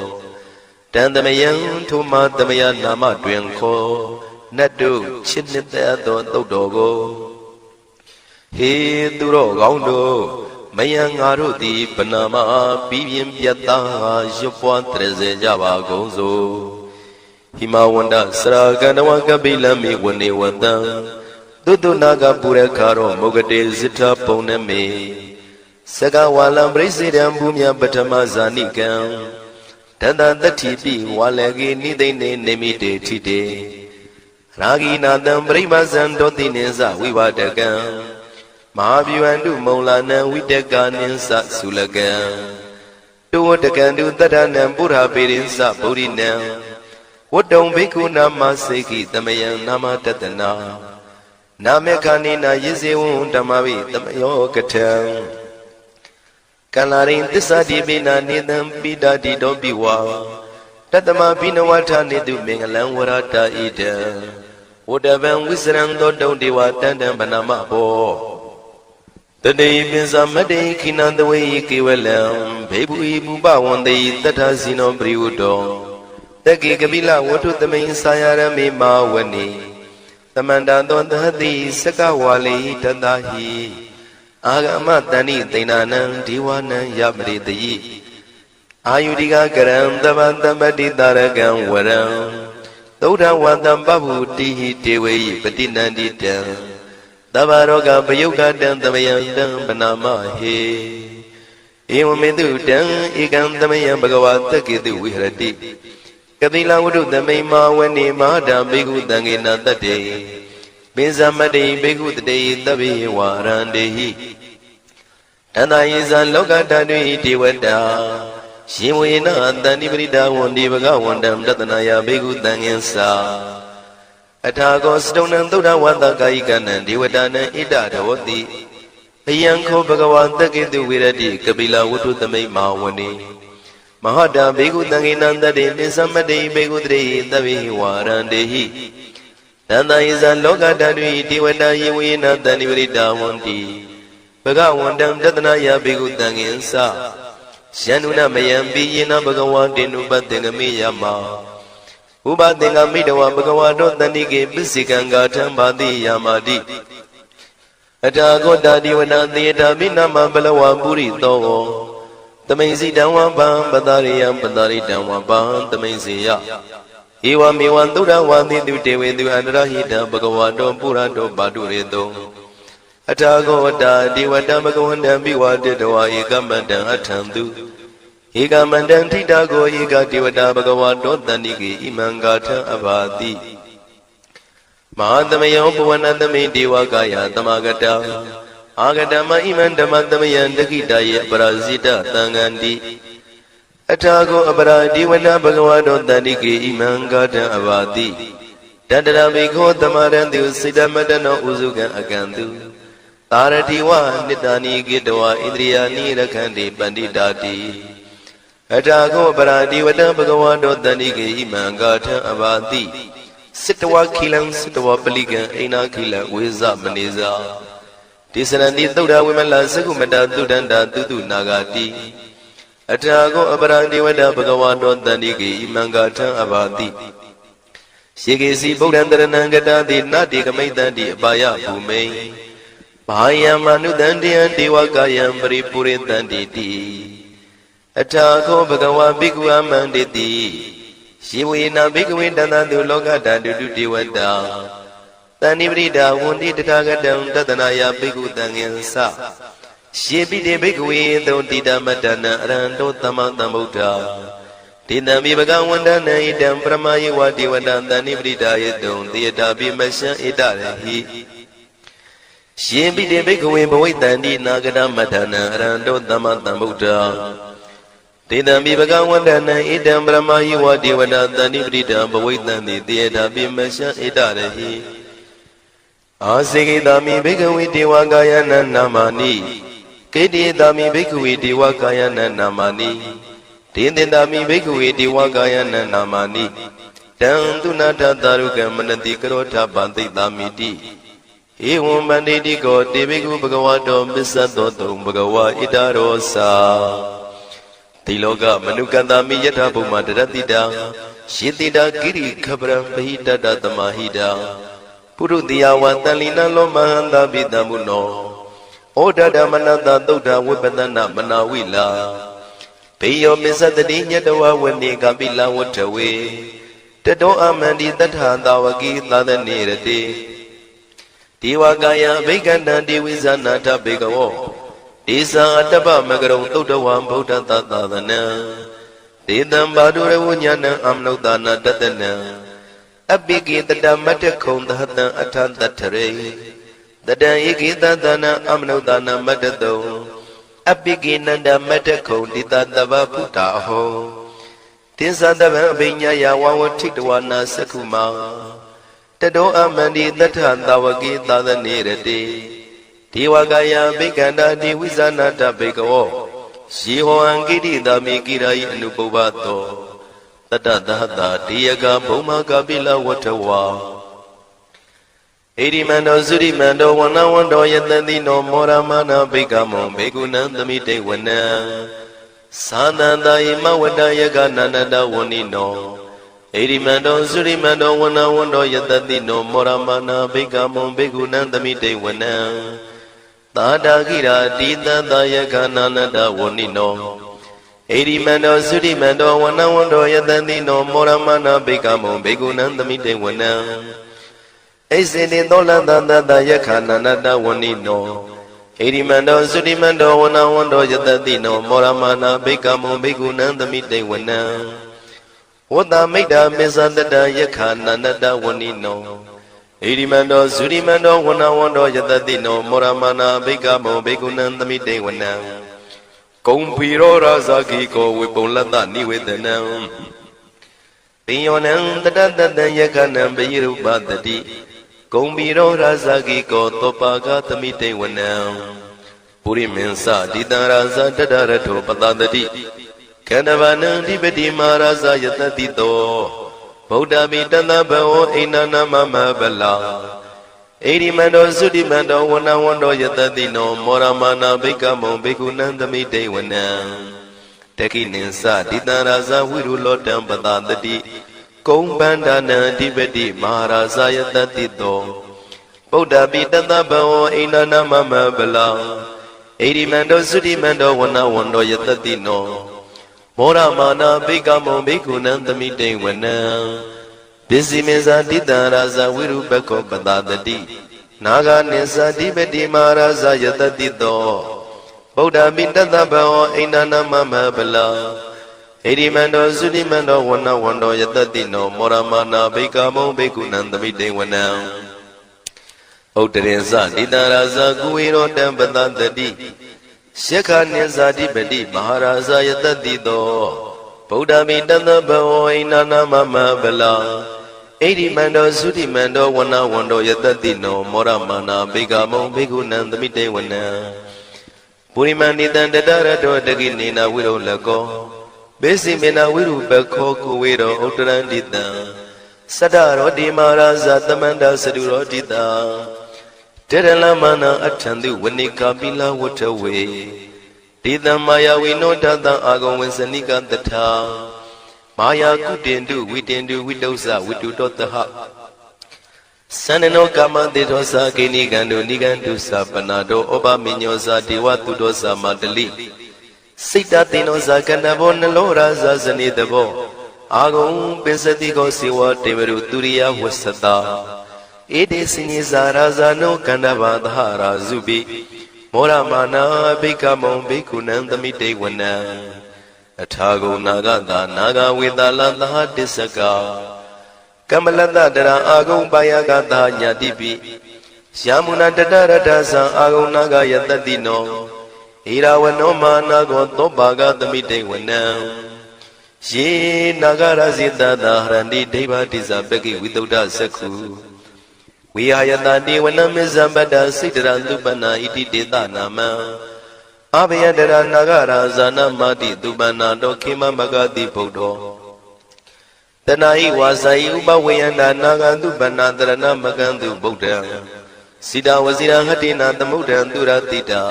တံသမယံထိုမသမယနာမတွင်ခေါ်နတ်တို့ချစ်နှစ်သက်သောသုတ်တော်ကိုဟေသူတော်ကောင်းတို့မယံငါတို့သည်ဗနာမပြီးပြင်းပြတ်သားရွတ်ပွားတရစေကြပါကုန်စို့ဟိမဝန္တစရာကန္တဝကပိလမိဝနေဝတံသုတနာကပုရခါရောမုဂတေဇိထပုံနမေစကဝါလံပရိစေတံဘူမြပထမဇာနိကံတတတတိပိဝါလကေနိသိနေနေမိတေထိတေရာဂိနာတံပရိမဇံတောတိနိသဝိဝတကံမဟာဗျူဟန္တုမုံလာနံဝိတကနိသသုလကံတောဝတကံတုတတ္ထနံပုရပေရိသဗုဒ္ဓိနံဝတ္တုံဘိက္ခုနာမစေကိတမယံနာမတတနာနာမေခဏိနာယေဇေဝံဓမ္မဝိတမယောကထံကန္လာရိသစ္စာတိပိနာနေတံပိတာတိတောပိဝါတတမဘိနဝထနေတုမင်္ဂလံဝရတာဣတံဝတဗံဝိစရံသောတုံဒေဝတန္တံဗနာမဘောတတေပိစမတေခိနံတဝေကေဝလံဘေဘူဤပုပဝန္တိတထဇိနောပရိဝတ္တောတကေကပိလဝတ္ထုသမိန်ဆာယရမေမာဝနိသမန္တသောသဟတိစကဝါလိတတဟိအာဂမတဏိသိဏနံဒေဝနံယပရိတိအာယုတိကကရံသဗ္ဗတပတိတာရကံဝရံသုဒ္ဓဝန္တံပဗ္ဗုတိဟိဒေဝေယပတိနန္တိတံသဗ္ဗရောဂပယုကတံသမယံတံဗနာမဟေဧဝမေတုတံဧကံသမယံဘဂဝါတက္ကေတုဝိဟရတိကတိလဝတ္ထုသမိမာဝနေမဟာဓမ္မိကုတံကေနတတ္တေပိဇမတေဘေကုတတေသဗ္ဗေဝရန္တေဟိတန္တယေဇလောကတတေဒေဝတာရှင်ဝေနတန္တိပရိဒါဝန္ဒီဘဂဝန္တံတတနာယဘေကုတံငင်္စာအထာကောစတုံနံသုဒ္ဓဝတ္တကာယိကနံဒေဝတာနံဣဒဓဝတိအယံခောဘဂဝါတက္ကေတုဝိရတိကပိလဝတ္ထုသမိမာဝနေမဟာတဘေကုတံကေနံတတေပိသမတေဘေကုတတေသဗ္ဗေဝရန္တေဟိတန္တယေဇလောကတတေဒေဝတာယေဝေနတန္တိပရိဒါဝန္တိဘဂဝန္တံတတနာယဘေကုတံငင်္စာယန္နုနမယံပိယေနဘဂဝါတေနုပတေငမေယမဥပသင်္ကမိတဝဘဂဝါတောတန္တိကေပစ္စိကံဂါထံဘာတိယာမာတိအထာဂောတတိဝနာသေတာမိနာမဘလဝပုရိသောသမိန်စီတံဝဗံပတရိယံပတရိတံဝဗံသမိန်စီယဧဝမေဝံသုဒ္ဓဝါတိတုတေဝေတုအန္တရဟိတံဘဂဝါတောပုရတောပါတုရေတောအထာဂောတတိဝတံဘဂဝန္တံပိဝါတေတဝါဧကမတံအထံတုဧကမန္တံထိတာကိုဧကဒေဝတာဘဂဝါတောတန္တိကေဣမံဂါထံအဘာတိမဟာသမယောပဝနသမိဒေဝကာယသမဂတံအာဂတမဣမံဓမ္မသမယံတခိတယေပရာဇိတသံဃန္တိအထာကိုအပရာဒေဝတာဘဂဝါတောတန္တိကေဣမံဂါထံအဘာတိတတရဘေခောသမရံတုစိတမတနောဥစုကံအကံတုသာရတိဝနိတ္တာနိကေတဝဣန္ဒြိယာနိရခန္တိပန္တိတာတိ Atago Paradi Vada Bhagavado Danike Imangata Avati Sitwa Kilang Sitwa Paligan Aina Kila Wiza Maniza Tisanandi Tuda Wimala Sakumada Dudanda Dudu Nagati Atago Paradi Vada Bhagavado Danike Imangata Avati Shigesi Bodandaranangata di Nati Kamayandi Abaya Pume Bahaya Manu Dandi and Diwakayam Paripuri Dandi Atako Bhagawa Bhikkhu Amanditi Shivina Bhikkhu Danadu Lokata Dudu Diwada Tanibrida Wundi Tatagatam Tatanaya Bhikkhu Tangensa Shibide Bhikkhu Dondida Madana Arando Tamatambuddha Dinami Bhagawandana Idam Brahmayi Wadiwadan Tanibrida Yedon Diadabi Masha Idarahi Shibide Bhikkhu Bhawitandi Nagada Madana Arando Tamatambuddha Dinami Bhagawandana Idam Brahmayi Wadiwadan Tanibrida Bhawitandi Diadabi Masha Idarahi Asigidami Bhikkhu Diwakayana Namani Kedidami Bhikkhu Diwakayana Namani Dindindami Bhikkhu Diwakayana Namani Dandunata Daruka Manati Karota Bandi Damiti Evam Banditi Ko Bhikkhu Bhagavato Bisadoto Bhagava Idarosa Tiloga Manukandami Yata Pumadratida Shitida Giri Kabram Bahita Datamahida Purudia Watalina Lomahanda Vidamuno Oda Damananda Doda Wibadana Manawila Payo Misatadi Yadawa Wani Kabila Watawe Tado Amandi Datha Dawaki Tadanirati Diwakaya Viganda Divizanata Bigawo Isa Ataba Magaro Todawan Buddha Tatadana Didam Badura Wunyana Amnodana Tatana Abigi Tadamata Kondhata Atantatare Tadayiki Tatana Amnodana Matado Abigi Nanda Matako Ditadava Putaho Tisadava Binyaya Wawatitwana Sakuma Tado Amandi Datan Dawaki Tadanirati Diwakaya Biganda Divizanata Bigawo Shiho Angidi Damikirai Nububato Tadadada Diaga Boma Kabila Watawa Edimando Zurimando Wanawando Yatandino Moramana Bigamo Begunandamite Wana Sananda Ima Wadayaga Nanada Wanino Edimando Zurimando Wanawando Yatandino Moramana Bigamo Begunandamite Wana Tadagira Dita Dayaga Nanada Wanino Edimando Zurimando Wanawando Yatandino Moramana Bigamo Begunandamite Wana Ezini Dolanda Dayakana Nada Wanino Edimando Zurimando Wanawando Yatandino Moramana Bigamo Begunandamite Wana Wada Mida Mizanda Yakana Nada Wanino Edimando Zurimando Wanawando Yatandino Moramana Bigamo Begunandamite Wana Kompiro Razaki Ko Wipolata Niwedana Pionan Tadada Yakana Beyiru Badati Gombiro Razaki Ko Topaga Tamite Wana Puri Mensa Didaraza Dadarato Patadati Kanavana Dibedi Maraza Yatatito Boda Bitana Bao Inana Mama Bala Edimando Sudimando Wanawando Yatatino Moramana Bikamo Bikunandamite Wana Taki Ninsa Didaraza Wirulotam Patadati Kumbandana Dibedi Maharaza Yatatito Boda Bitana Bao Inana Mama Bala Edimando Sudimando Wanawando Yatatino Moramana Bigamo Bikunandamite Wana Bisimeza Didaraza Wirubako Patadati Naga Nisa Dibedi Maharaza Yatatito Boda Bitana Bao Inana Mama Bala Edimando Sudimando Wanawando Yatatino Moramana Bigamo Bikunandamite Wana Oterenza Didaraza Guiro Dambadati Shekha Nisa Dibedi Maharaza Yatatito Boda Bitana Bao Inana Mama Bala Edimando Sudimando Wanawando Yatatino Moramana Bigamo Bikunandamite Wana Purimani Dandadara Dodagini Na Wiro Lago ဘေစီမေနဝိရုပခောကိုဝေရောဥတရံတိတံစတ္တရောတိမာရာဇသမန္တစတုရောတိတံတေရလမနအထံတုဝနိကာပိလဝတ္ထဝေတိတံမာယဝိနောတတံအာဂုံဝေစနိကတထာမာယာကုတင်တုဝိတင်တုဝိတုဇဝိတုတောတဟသန္နနောကာမတေသောသာကိနိကံတုနိကံတုသပနာတောဩပမိညောသာဒေဝတုတောသာမတလိစိတ်တသိနောသာကဏဘောနလောရာဇဇနိတဘောအာဂုံပိစတိကောစေဝတေဝရုသူရိယဝဆတာဧတေစိနိဇာရာဇာနောကန္တဘာသဟရာဇုပိမောရမာနာဘိကမောဘိက္ခုနံသမိတေဝနံအထာဂုံနာဂတာနာဂဝေတာလသဟတစ္စကကမလတတရအာဂုံပါယကတာညာတိပိယာမုနာတတရတသံအာဂုံနာဂယတတိနောဣရဝနောမာနာကောသောဘာဂသမိတေဝနံယေနာဂရဇိတတာဟရန္တိဒိဗ္ဗတိဇပကိဝိတုဒ္ဓသက္ခုဝိဟာယတတေဝနမေဇံပတ္တစိတရံသူပနာဣတိတေတနာမံအဘယတရနာဂရာဇာနမတိသူပနာတောခေမမဂတိဗုဒ္ဓောတနာဤဝါစာဤဥပဝေယန္တာနာဂတုပနာတရဏမကံတုဗုဒ္ဓံစိတဝစီရဟတိနာသမုဒ္ဒံသူရတိတာ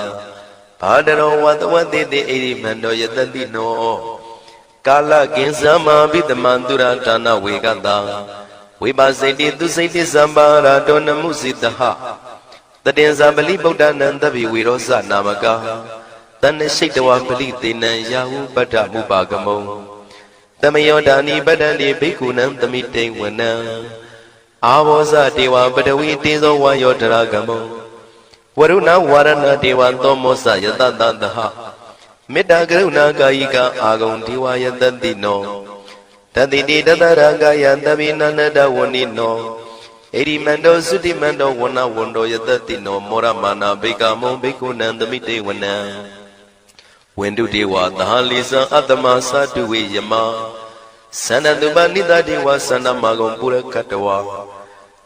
ဘာဒရောဝတဝတိတေဣရိမန္တောယတတိနောကာလကိဉ္စမဘိတမန္တုရဒါနဝေကတံဝိပါစိတိသူစိတိသံပါရာတောနမုစိတဟတတင်္ဇာပလိဗုဒ္ဓနံတပိဝေရောဇနာမကတဏ္ဏရှိတဝပလိသေနံယာဟုပတ္ထမုပါကမုံတမယောဒာနိပတ္တန္တိဘိက္ခုနံသမိတေဝနံအာဘောဇတေဝပတဝီတေဇောဝါယောဒရာကမုံဝရုဏဝါရဏတေဝသောမောဇယတတတဟမေတ္တာကရုဏာကာယိကအာဂုံဒေဝယတတိနောတတိတိတတရကာယတပိနန္ဒဝဏိနောဣရိမန္တောသုတိမန္တောဝဏဝန္တောယတတိနောမောရမာနာဘိကမောဘိက္ခုနံသမိတေဝနံဝန္တုတေဝသဟလိသံအတ္တမသတုဝေယမသန္တတုပနိတတေဝသန္တမဂုံပုရခတဝါ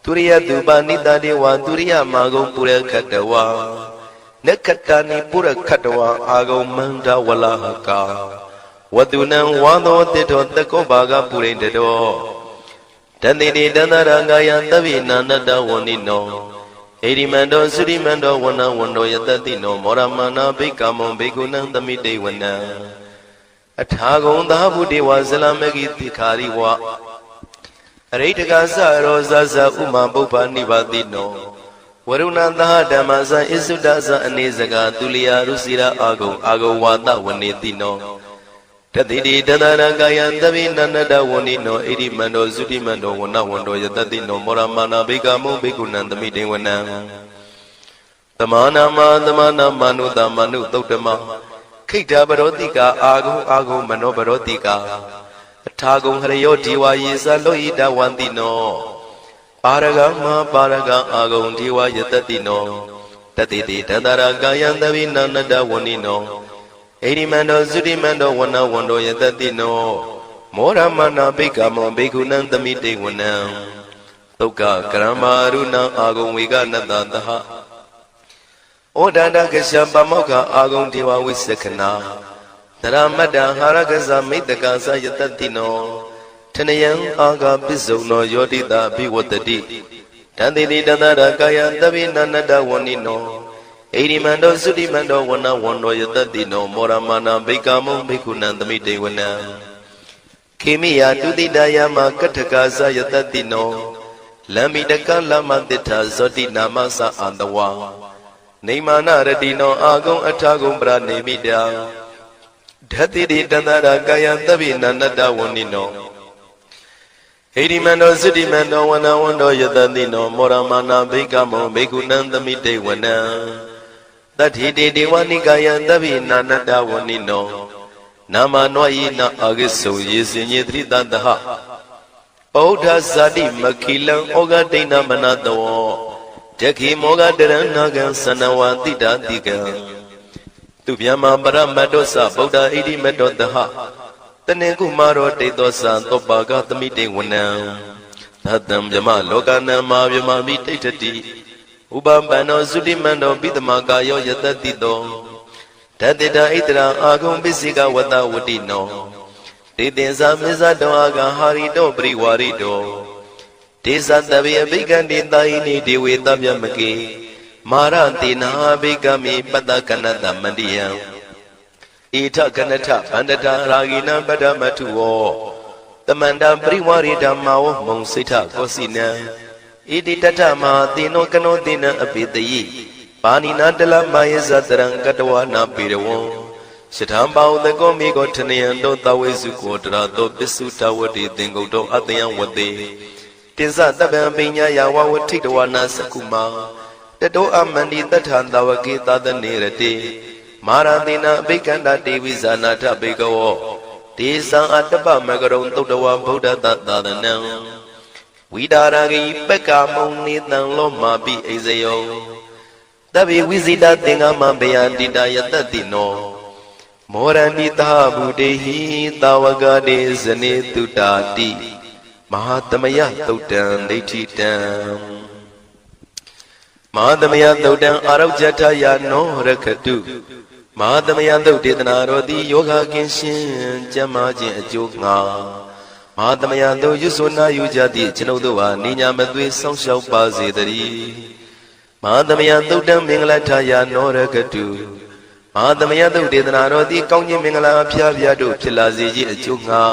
သူရိယတုပနိတတေဝသူရိယမဂုံပုရခတဝါနက္ခတာနိပုရခတဝါအာဂုံမန္တဝလဟကာဝတုနံဝါသောတေတောတကောဘာဂပုရိတတောတတိတိတန္တရကာယသဗ္ဗိနာနတဝဏိနောဣရိမန္တောသုရိမန္တောဝဏဝန္တောယတတိနောမောရမာနာဘိကမောဘိက္ခုနံသမိတေဝနံအထာဂုံသာဗုဒေဝဇလမဂိတိခာရိဝအရိတကသရောဇဇဥမာပုပ္ပနိဗ္ဗတိနောဝရုဏသဟဓမ္မဇံဣစုဒဇံအနေစကာသူလျာရုစီရာအာဂုံအာဂုံဝါဒဝနေတိနောတတိတိတတရကာယသဗ္ဗိနန္တဝဏိနောဣရိမန္တောသုတိမန္တောဝဏဝန္တောယတတိနောမောရမာနာဘိကမောဘိက္ခုနံသမိတေဝနံသမာနာမသမာနာမနုတမနုသုတ္တမခိတ္တပရောတိကာအာဂုံအာဂုံမနောပရောတိကာအထာဂုံဟရယောဒီဝါယေသလောဣတဝန္တိနောပါရဂမပါရဂအာဂုံဒီဝါယတတိနောတတိတိတတရကာယသဗ္ဗိနန္တဝဏိနောဣရိမန္တောသုတိမန္တောဝဏဝန္တောယတတိနောမောရမနာဘိကမောဘိက္ခုနံသမိတေဝနံသုက္ကကရမအရုဏံအာဂုံဝေကနတသဟဩဒန္တကရှပမောက္ခအာဂုံဒေဝဝိသက္ခနာတရမတ္တဟာရကဇမိတ္တကသယတတိနောထနယံအာဂပစ္စုံနောယောတိတာဘိဝတ္တိတန္တိတိတတရကာယသဗ္ဗိနန္တဝဏိနောဣရိမန္တောသုတိမန္တောဝဏဝန္တောယတတိနောမောရမာနာဘိကမောဘိက္ခုနံသမိတေဝနံခေမိယတုတိတယမကထကာသယတတိနောလမ္မိတကလမတိထာဇောတိနာမသအာတဝါနေမာနရတိနောအာဂုံအထာဂုံပရနေမိတံဓတ္တိတိတန္တရာကာယသဗ္ဗိနန္တဝဏိနောဣရိမန္တောသုတိမန္တောဝဏဝန္တောယတတိနောမောရမာနာဘိကမောဘိက္ခုနံသမိတေဝနံတတိတေဒေဝနိကာယသဗ္ဗိနာနတဝဏိနောနာမနောယိနအာဂိစုယေစင်ညေသတိတတဟဗုဒ္ဓဇာတိမခိလံဩဃဒိဏမနတောတခိမောဃတရဏဂံသနဝတိတာတိကံသူဗျမပရမတ္တောသဗုဒ္ဓဣတိမတ္တောတဟတနေကုမာရောတေသောသံသောပါကသမိတေဝနံသတံဗျမလောကနံမာဗျမမိတိဋ္ဌတိဥပပန္နောသုတိမန္တောပိတမကာယောယတတိတောဓတ္တိတဣတရအာဂုံပစ္စိကဝတ္တဝတိနော ဒေသင်္ဇာမစ္ဆတောအာကဟာရိတောပရိဝါရိတောဒေသတဗေအဘိကံတေတာယိနိဒေဝေတဗျမကေမာရတေနာဘိကမေပတ္တကနတမန္တိယံဣထကနထဗန္တတာရာဂိနံပဒမထုဝောတမန္တပရိဝါရိဓမ္မောမုံစိဋ္ဌကောစီနံဣတိတတ္ထမသေနောကနောသေနံအပိတယိပါဏိနာတလမယေဇတရံကတဝနာပေရဝံရှထံပေါသကောမိကောထနယံတောတဝေစုကောတရာတောပစ္စုတဝတိသင်္ကုတ်တောအတယံဝတေတင်္စတပံပိညာယဝဝထိတဝနာစကုမာတတောအမန္တိတထံတဝကေသတနေရတေမာရတိနာအဘိကန္တတေဝိဇာနာထဘေကဝောဒေသံအတ္တပမကရုံသုတ္တဝဗုဒ္ဓတသာသနံဝိဒါရဂိပက္ကမုံနေတံလောမာပိအိဇယောတဗေဝိဇိတသင်္ဃမဘေယတိတယတတိနောမောရဏိသဗုတေဟိတာဝကတေဇနေတုတာတိမဟာသမယသုတ်တံဒိဋ္ဌိတံမဟာသမယသုတ်တံအာရုကြထယာနောရခတုမဟာသမယသုတ်ဒေသနာတော်သည်ယောဂကင်းရှင်းကျမ်းမာခြင်းအကျိုးငှာမဟာသမယသုတ်ရွစွနာယူကြသည့်ကျွန်ုပ်တို့ဟာနိညာမသွေဆောင်းလျှောက်ပါစေတည်းမဟာသမယသုတ်တံမင်္ဂလထယာနောရခတုမဟာသမယသုတ်ဒေသနာတော်သည်ကောင်းခြင်းမင်္ဂလာအဖျားဖျားတို့ဖြစ်လာစေခြင်းအကျိုးငှာ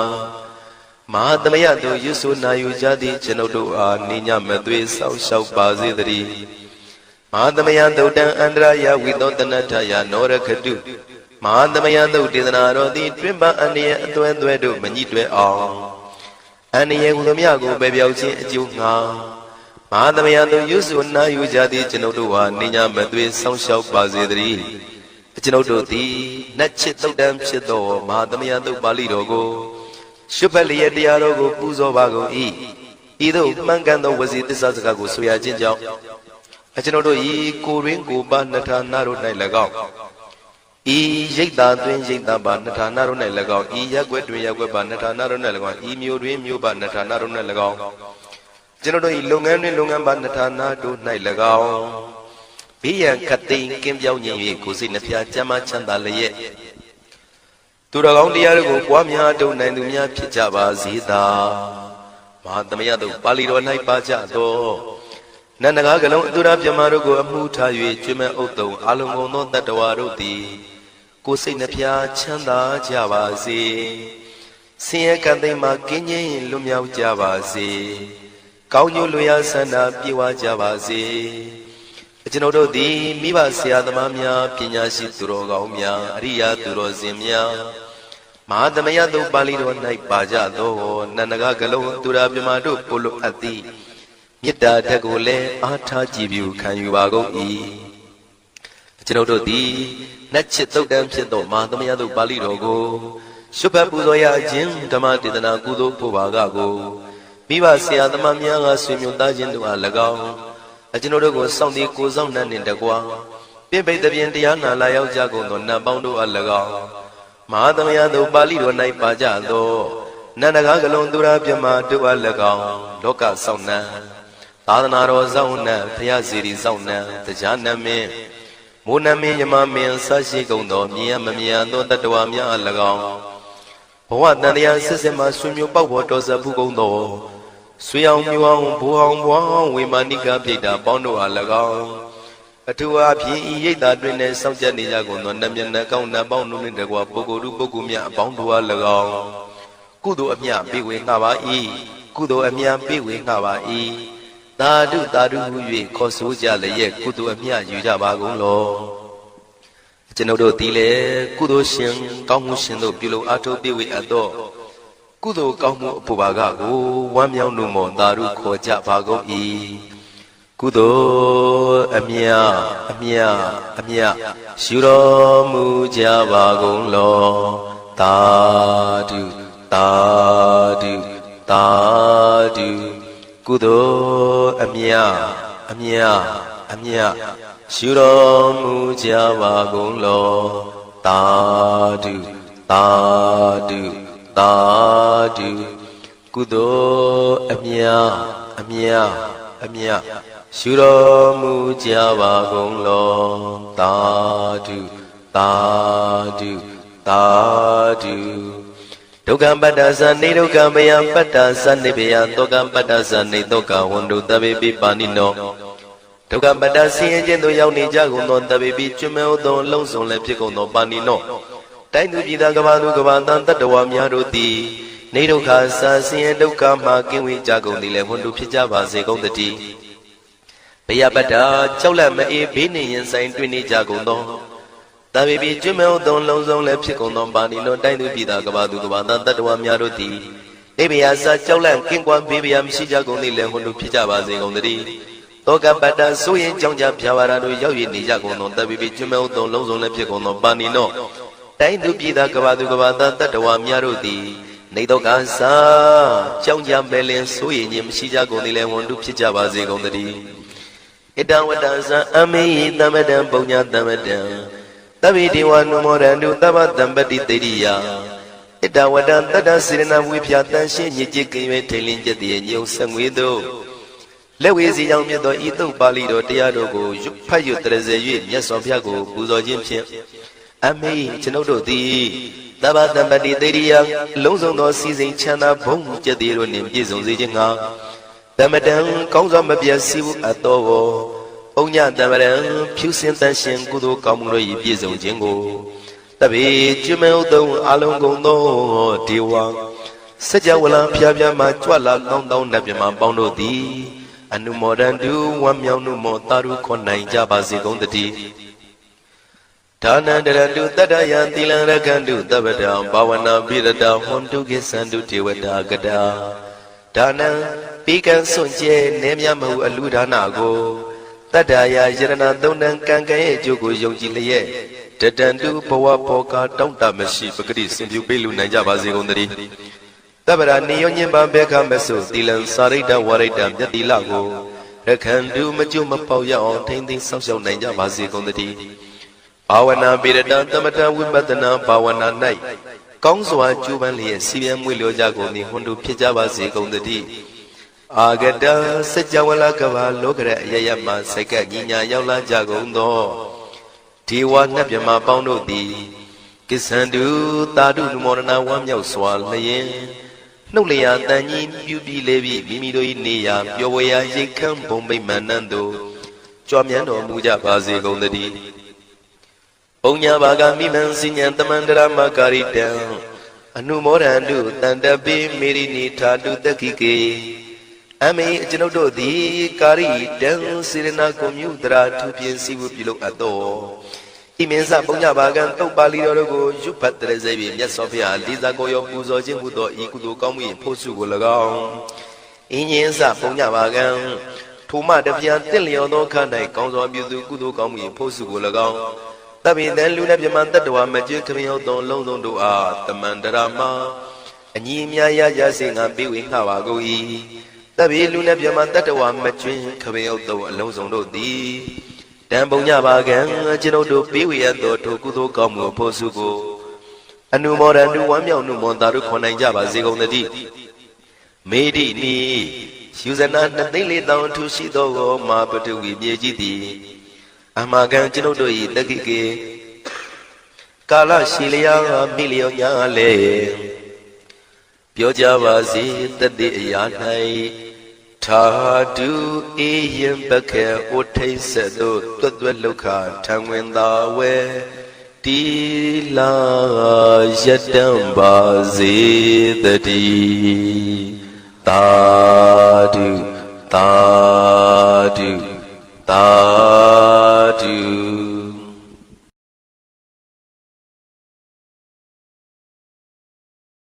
မဟာသမယသုတ်ရွစွနာယူကြသည့်ကျွန်ုပ်တို့အားနိညာမသွေဆောင်းလျှောက်ပါစေတည်းမဟာသမယသုတ်တံအန္တရာယဝိသောတနထယာနောရခတုမဟာသမယသုတ်ဒေသနာတော်သည်တွင်ပအန္တရာအသွဲသွဲတို့မညှိတွဲအောင်အန္တရာဟူသမျှကိုပယ်ပြောက်ခြင်းအကျိုးငှာမဟာသမယသုတ်ရွစွနာယူကြသည့်ကျွန်ုပ်တို့အားနိညာမသွေဆောင်းလျှောက်ပါစေတည်းကျွန်ုပ်တို့သည်နတ်ချစ်သုတ်တံဖြစ်သောမဟာသမယသုတ်ပါဠိတော်ကိုရှုဖတ်လျက်တရားတော်ကိုပူဇော်ပါကုန်၏ဤသို့မှန်ကန်သောဝစီသစ္စာစကားကိုဆိုရခြင်းကြောင့်ကျွန်ုပ်တို့ဤကိုရင်းကိုပါနှထာနာတို့၌၎င်းဤရိတ်တာတွင်ရိတ်တာပါနှထာနာတို့၌၎င်းဤရက်ွက်တွင်ရက်ွက်ပါနှထာနာတို့၌၎င်းဤမျိုးတွင်မျိုးပါနှထာနာတို့၌၎င်းကျွန်ုပ်တို့ဤလုပ်ငန်းတွင်လုပ်ငန်းပါနှထာနာတို့၌၎င်းဘေးရန်ခတ်သိမ်းကင်းပြောင်းခြင်း၍ကိုယ်စိတ်နှဖျားချမ်းသာချမ်းသာလျက်သူတော်ကောင်းတရားတို့ကိုပွားများတုံနိုင်သူများဖြစ်ကြပါစေသာမဟာသမယတို့ပါဠိတော်၌ပါကြသောနန္ဒကားကလုံးအတုရပြမတို့ကိုအမှုထား၍ကျွမ်းမဲ့ဥတုံအလုံးကုန်သောတတ္တဝါတို့သည်ကိုယ်စိတ်နှဖျားချမ်းသာကြပါစေဆင်းရဲကံသိမ်းမှကင်းငြိမ်းလွတ်မြောက်ကြပါစေကောင်းကျိုးလွရာဆန္ဒပြေဝကြပါစေကျွန်ုပ်တို့သည်မိဘဆရာသမားများပညာရှိသူတော်ကောင်းများအရိယာသူတော်စင်များမဟာသမယသုတ်ပါဠိတော်၌ပါကြသောနန္ဒကားကလုံးသူရာပြမတို့ပို့လို့အပ်သည်မေတ္တာဓာတ်ကိုလည်းအားထားကြည်ပြုခံယူပါကုန်၏ကျွန်ုပ်တို့သည်နတ်ချစ်သုတ်တံဖြစ်သောမဟာသမယသုတ်ပါဠိတော်ကိုရှုဖတ်ပူဇော်ရခြင်းဓမ္မဒေသနာကုသိုလ်ဖို့ပါကကိုမိဘဆရာသမားများကဆွေမျိုးသားချင်းတို့အား၎င်းကျွန်ုပ်တို့ကိုစောင့်တည်ကိုစောင့်နှံ့နှင့်တကွာပြိပိတ်တပြင်တရားနာလာရောက်ကြကုန်သောနတ်ပေါင်းတို့အား၎င်းမဟာသမယသုတ်ပါဠိတော်၌ပါကြသောနန္ဒကားကလုံးသူရာပြမတို့အား၎င်းလောကစောင့်နှံသာသနာတော်စောင့်နှံဘုရားစီရီစောင့်နှံတရားနမင်းမိုးနမင်းယမမင်းဆရှိကုန်သောမြင်ရမမြင်သောတတ္တဝါများအား၎င်းဘဝတန်တရားစစ်စစ်မှဆွေမျိုးပေါက်ပေါ်တော်ဆက်ဖူးကုန်သောဆွေအောင်မျိုးအောင်ဘူအောင်ဘွားဝေမာနိကပြိတ္တာပေါင်းတို့အား၎င်းအထူးအားဖြင့်ဤရိတ်တာတွင်နဲ့စောင့်ကြနေကြကုန်သောနတ်မျက်နှာကောင်းနတ်ပေါင်းတို့နှင့်တကွာပုဂ္ဂိုလ်တို့ပုဂ္ဂိုလ်များအပေါင်းတို့အား၎င်းကုသိုလ်အမြပေးဝေငှပါ၏ကုသိုလ်အမြပေးဝေငှပါ၏သာဓုသာဓုဟု၍ခေါ်ဆိုကြလျက်ကုသိုလ်အမြယူကြပါကုန်လောကျွန်ုပ်တို့သည်လည်းကုသိုလ်ရှင်ကောင်းမှုရှင်တို့ပြုလို့အားထုတ်ပေးဝေအပ်သောကုသိုလ်ကောင်းမှုအဖို့ပါကကိုဝမ်းမြောက်နှုတ်မောသာဓုခေါ်ကြပါကုန်၏ကုသိုလ်အမြအမြအမြယူတော်မူကြပါကုန်လောသာဓုသာဓုသာဓုကုသိုလ်အမြအမြအမြရှုတော်မူကြပါကုန်လောသာဓုသာဓုသာဓုကုသိုလ်အမြအမြအမြရှုတော်မူကြပါကုန်လောသာဓုသာဓုသာဓုဓ ဒုက္ခပတ္တသနေဒုက္ခမယပတ္တသနေဘယတောကပတ္တသနေတောကဝန္တုတပေပိပါဏိနောဒုက္ခပတ္တဆင်းရဲခြင်းသို့ရောက်နေကြကုန်သောတပေပိကျွမ်းမဲ့သောလုံးစုံလည်းဖြစ်ကုန်သောပါဏိနောတိုင်းသူပြည်သားကဘာသူကဘာတန်တတ္တဝါများတို့သည်နေဒုက္ခစာဆင်းရဲဒုက္ခမှကင်းဝေးကြကုန်သည်လည်းဝန္တုဖြစ်ကြပါစေကုန်တည်းဘယပတ္တကြောက်လန့်မအေးဘေးနေရင်ဆိုင်တွေ့နေကြကုန်သောတပေပိကျွမ်းမဲ့သောလုံးစုံလည်းဖြစ်ကုန်သောပါဏိနောတိုင်းသူပြည်သားကဘာသူကဘာတန်တတ္တဝါများတို့သည်နေဘယစာကြောက်လန့်ကင်းကွာဘေးဘယမရှိကြကုန်သည်လည်းဝန္တုဖြစ်ကြပါစေကုန်တည်းတောကပတ္တဆိုရင်ကြောင့်ကြဖြာပါရတို့ရောက်ရနေကြကုန်သောတပိပိကျွမ်းမဲ့သောလုံးစုံလည်းဖြစ်ကုန်သောပါဏိနောတိုင်းသူပြည်သားကဘာသူကဘာသားတတ္တဝါများတို့သည်နေတော့ကစားကြောင့်ကြမဲ့လင်ဆိုရင်ခြင်းမရှိကြကုန်သည်လည်းဝန္တုဖြစ်ကြပါစေကုန်တည်းဣတံဝတ္တသံအမေယသမ္မတံပုံညာသမ္မတံသဗ္ဗေဒေဝနုမောရန္တုသဗ္ဗတံပတိတေရိယဣတဝတ္တတတ္တစေရဏဝိဖြာတန်ရှင်းညစ်จิตကိဝေထိန်လင်းကျက်တည်းညုံဆက်ငွေတို့လက်ဝေစီကြောင့်မြတ်သောဤတုတ်ပါဠိတော်တရားတို့ကိုဖတ်ရတရစေ၍မြတ်စွာဘုရားကိုပူဇော်ခြင်းဖြင့်အမေကျွန်ုပ်တို့သည်သဗ္ဗတံပတိတေရိယလုံးစုံသောစီစဉ်ချမ်းသာဘုံကျက်သည်တို့နှင့်ပြည့်စုံစေခြင်းငှာသမ္မတံကောင်းစွာမပြတ်စီဘူးအတော်ကိုပုံညသမ္မတံဖြူစင်တန်ရှင်ကုသိုလ်ကောင်းမှုတို့၏ပြည့်စုံခြင်းကိုတပေကျွမ်းမဲ့ဥသုံးအလုံးကုန်သောဒေဝစကြဝဠာဖျားဖျားမှကြွလာကောင်းသောနတ်မြမပေါင်းတို့သည်အနုမောဒန္တုဝမ်းမြောက်မှုမောတာရုခေါ်နိုင်ကြပါစေကုန်တည်းဒါနန္တရတုတတ္တယံသီလံရကန္တုသဗ္ဗတံဘာဝနာပိရတဟွန်တုကိသန္တုဒေဝတာကတာဒါနံပိကံစွန့်ကျဲနေမြမဟုအလူဒါနကိုတတ္တယယရဏသုံးတန်ကံကံရဲ့အကျိုးကိုယုံကြည်လျက်တတန္တုဘဝဘောကတောင့်တမရှိပဂတိစင်ပြုပေးလူနိုင်ကြပါစေကုန်တည်းတဗ္ဗရာနိယောညင်ပံဘေခမဆုသီလံစာရိတ္တဝရိတ္တမြတ်တိလကိုရခန္တုမကျွမပေါရအောင်ထိမ့်သိမ်းဆောက်ရှောက်နိုင်ကြပါစေကုန်တည်းဘာဝနာပိရတသမထဝိပဿနာဘာဝနာ၌ကောင်းစွာကျူးပန်းလျက်စီပြန်မွေလျောကြကုန်သည်ဟွန်တုဖြစ်ကြပါစေကုန်တည်းအာဂတစัจ java လကဘာလောကရအယယမစိတ်ကညီညာရောက်လာကြကုန်သောဒေဝနတ်မြမပေါင်းတို့သည်ကိစ္ဆန္တုသာဓုနမောဒနာဝမ်းမြောက်စွာလျင်နှုတ်လျာတန်ကြီးပြုပြီးလေပြီးမိမိတို့၏နေရာပျော်ဝေရာရိတ်ခမ်းဘုံဗိမာန်နှံသို့ကြွမြန်းတော်မူကြပါစေကုန်တည်းပုံညာဘာဂမိမံစိညာတမန္တရမကာရိတံအနုမောဒန္တုတန္တပိမေရိနိထာတုတခိကေအမေကျွန်ုပ်တို့သည်ကာရိတံစေရနာကိုမြုတရာထူပြင်းစီဝပြုလုပ်အပ်တော်ဣမင်းစပုံညာဘာဂံတုတ်ပါဠိတော်တို့ကိုယူဖတ်တရစေပြီးမြတ်စွာဘုရားလေးစားကိုရောပူဇော်ခြင်းဟူသောဤကုသိုလ်ကောင်းမှု၏ဖို့စုကို၎င်းအင်းရင်စပုံညာဘာဂံထိုမှတပြားတင့်လျော်သောခန္ဓာ၌ကောင်းစွာပြုစုကုသိုလ်ကောင်းမှု၏ဖို့စုကို၎င်းတပိတံလူနဲ့ပြမတတ္တဝမကျွခမယောသောလုံးစုံတို့အားတမန္တရာမအညီအများရကြစေငါပေးဝေငှပါကုန်၏တပိလူနဲ့ပြမတတ္တဝမကျွခမယောသောအလုံးစုံတို့သည်တံပုံညပါကံကျွန်ုပ်တို့ပေးဝေရသောထိုကုသိုလ်ကောင်းမှုဖို့စုကိုအနုမောဒန္တုဝမ်းမြောက်မှုမောတာတို့ခေါ်နိုင်ကြပါစေကုန်သတည်းမေဒိနိယူဇနာ2,400,000ထူရှိသောမာပတုဝီမြေကြီးသည်အမကံကျွန်ုပ်တို့၏တက္ကိကေကာလရှိလျာမိလျောညာလေပြောကြပါစေတတိအရာ၌ထာတုအေယံပခေဩထိတ်ဆက်သို့တွတ်တွတ်လောက်ခထံဝင်သာဝဲတီလာယတံပါစေတတိသာဓုသာဓုသာဓု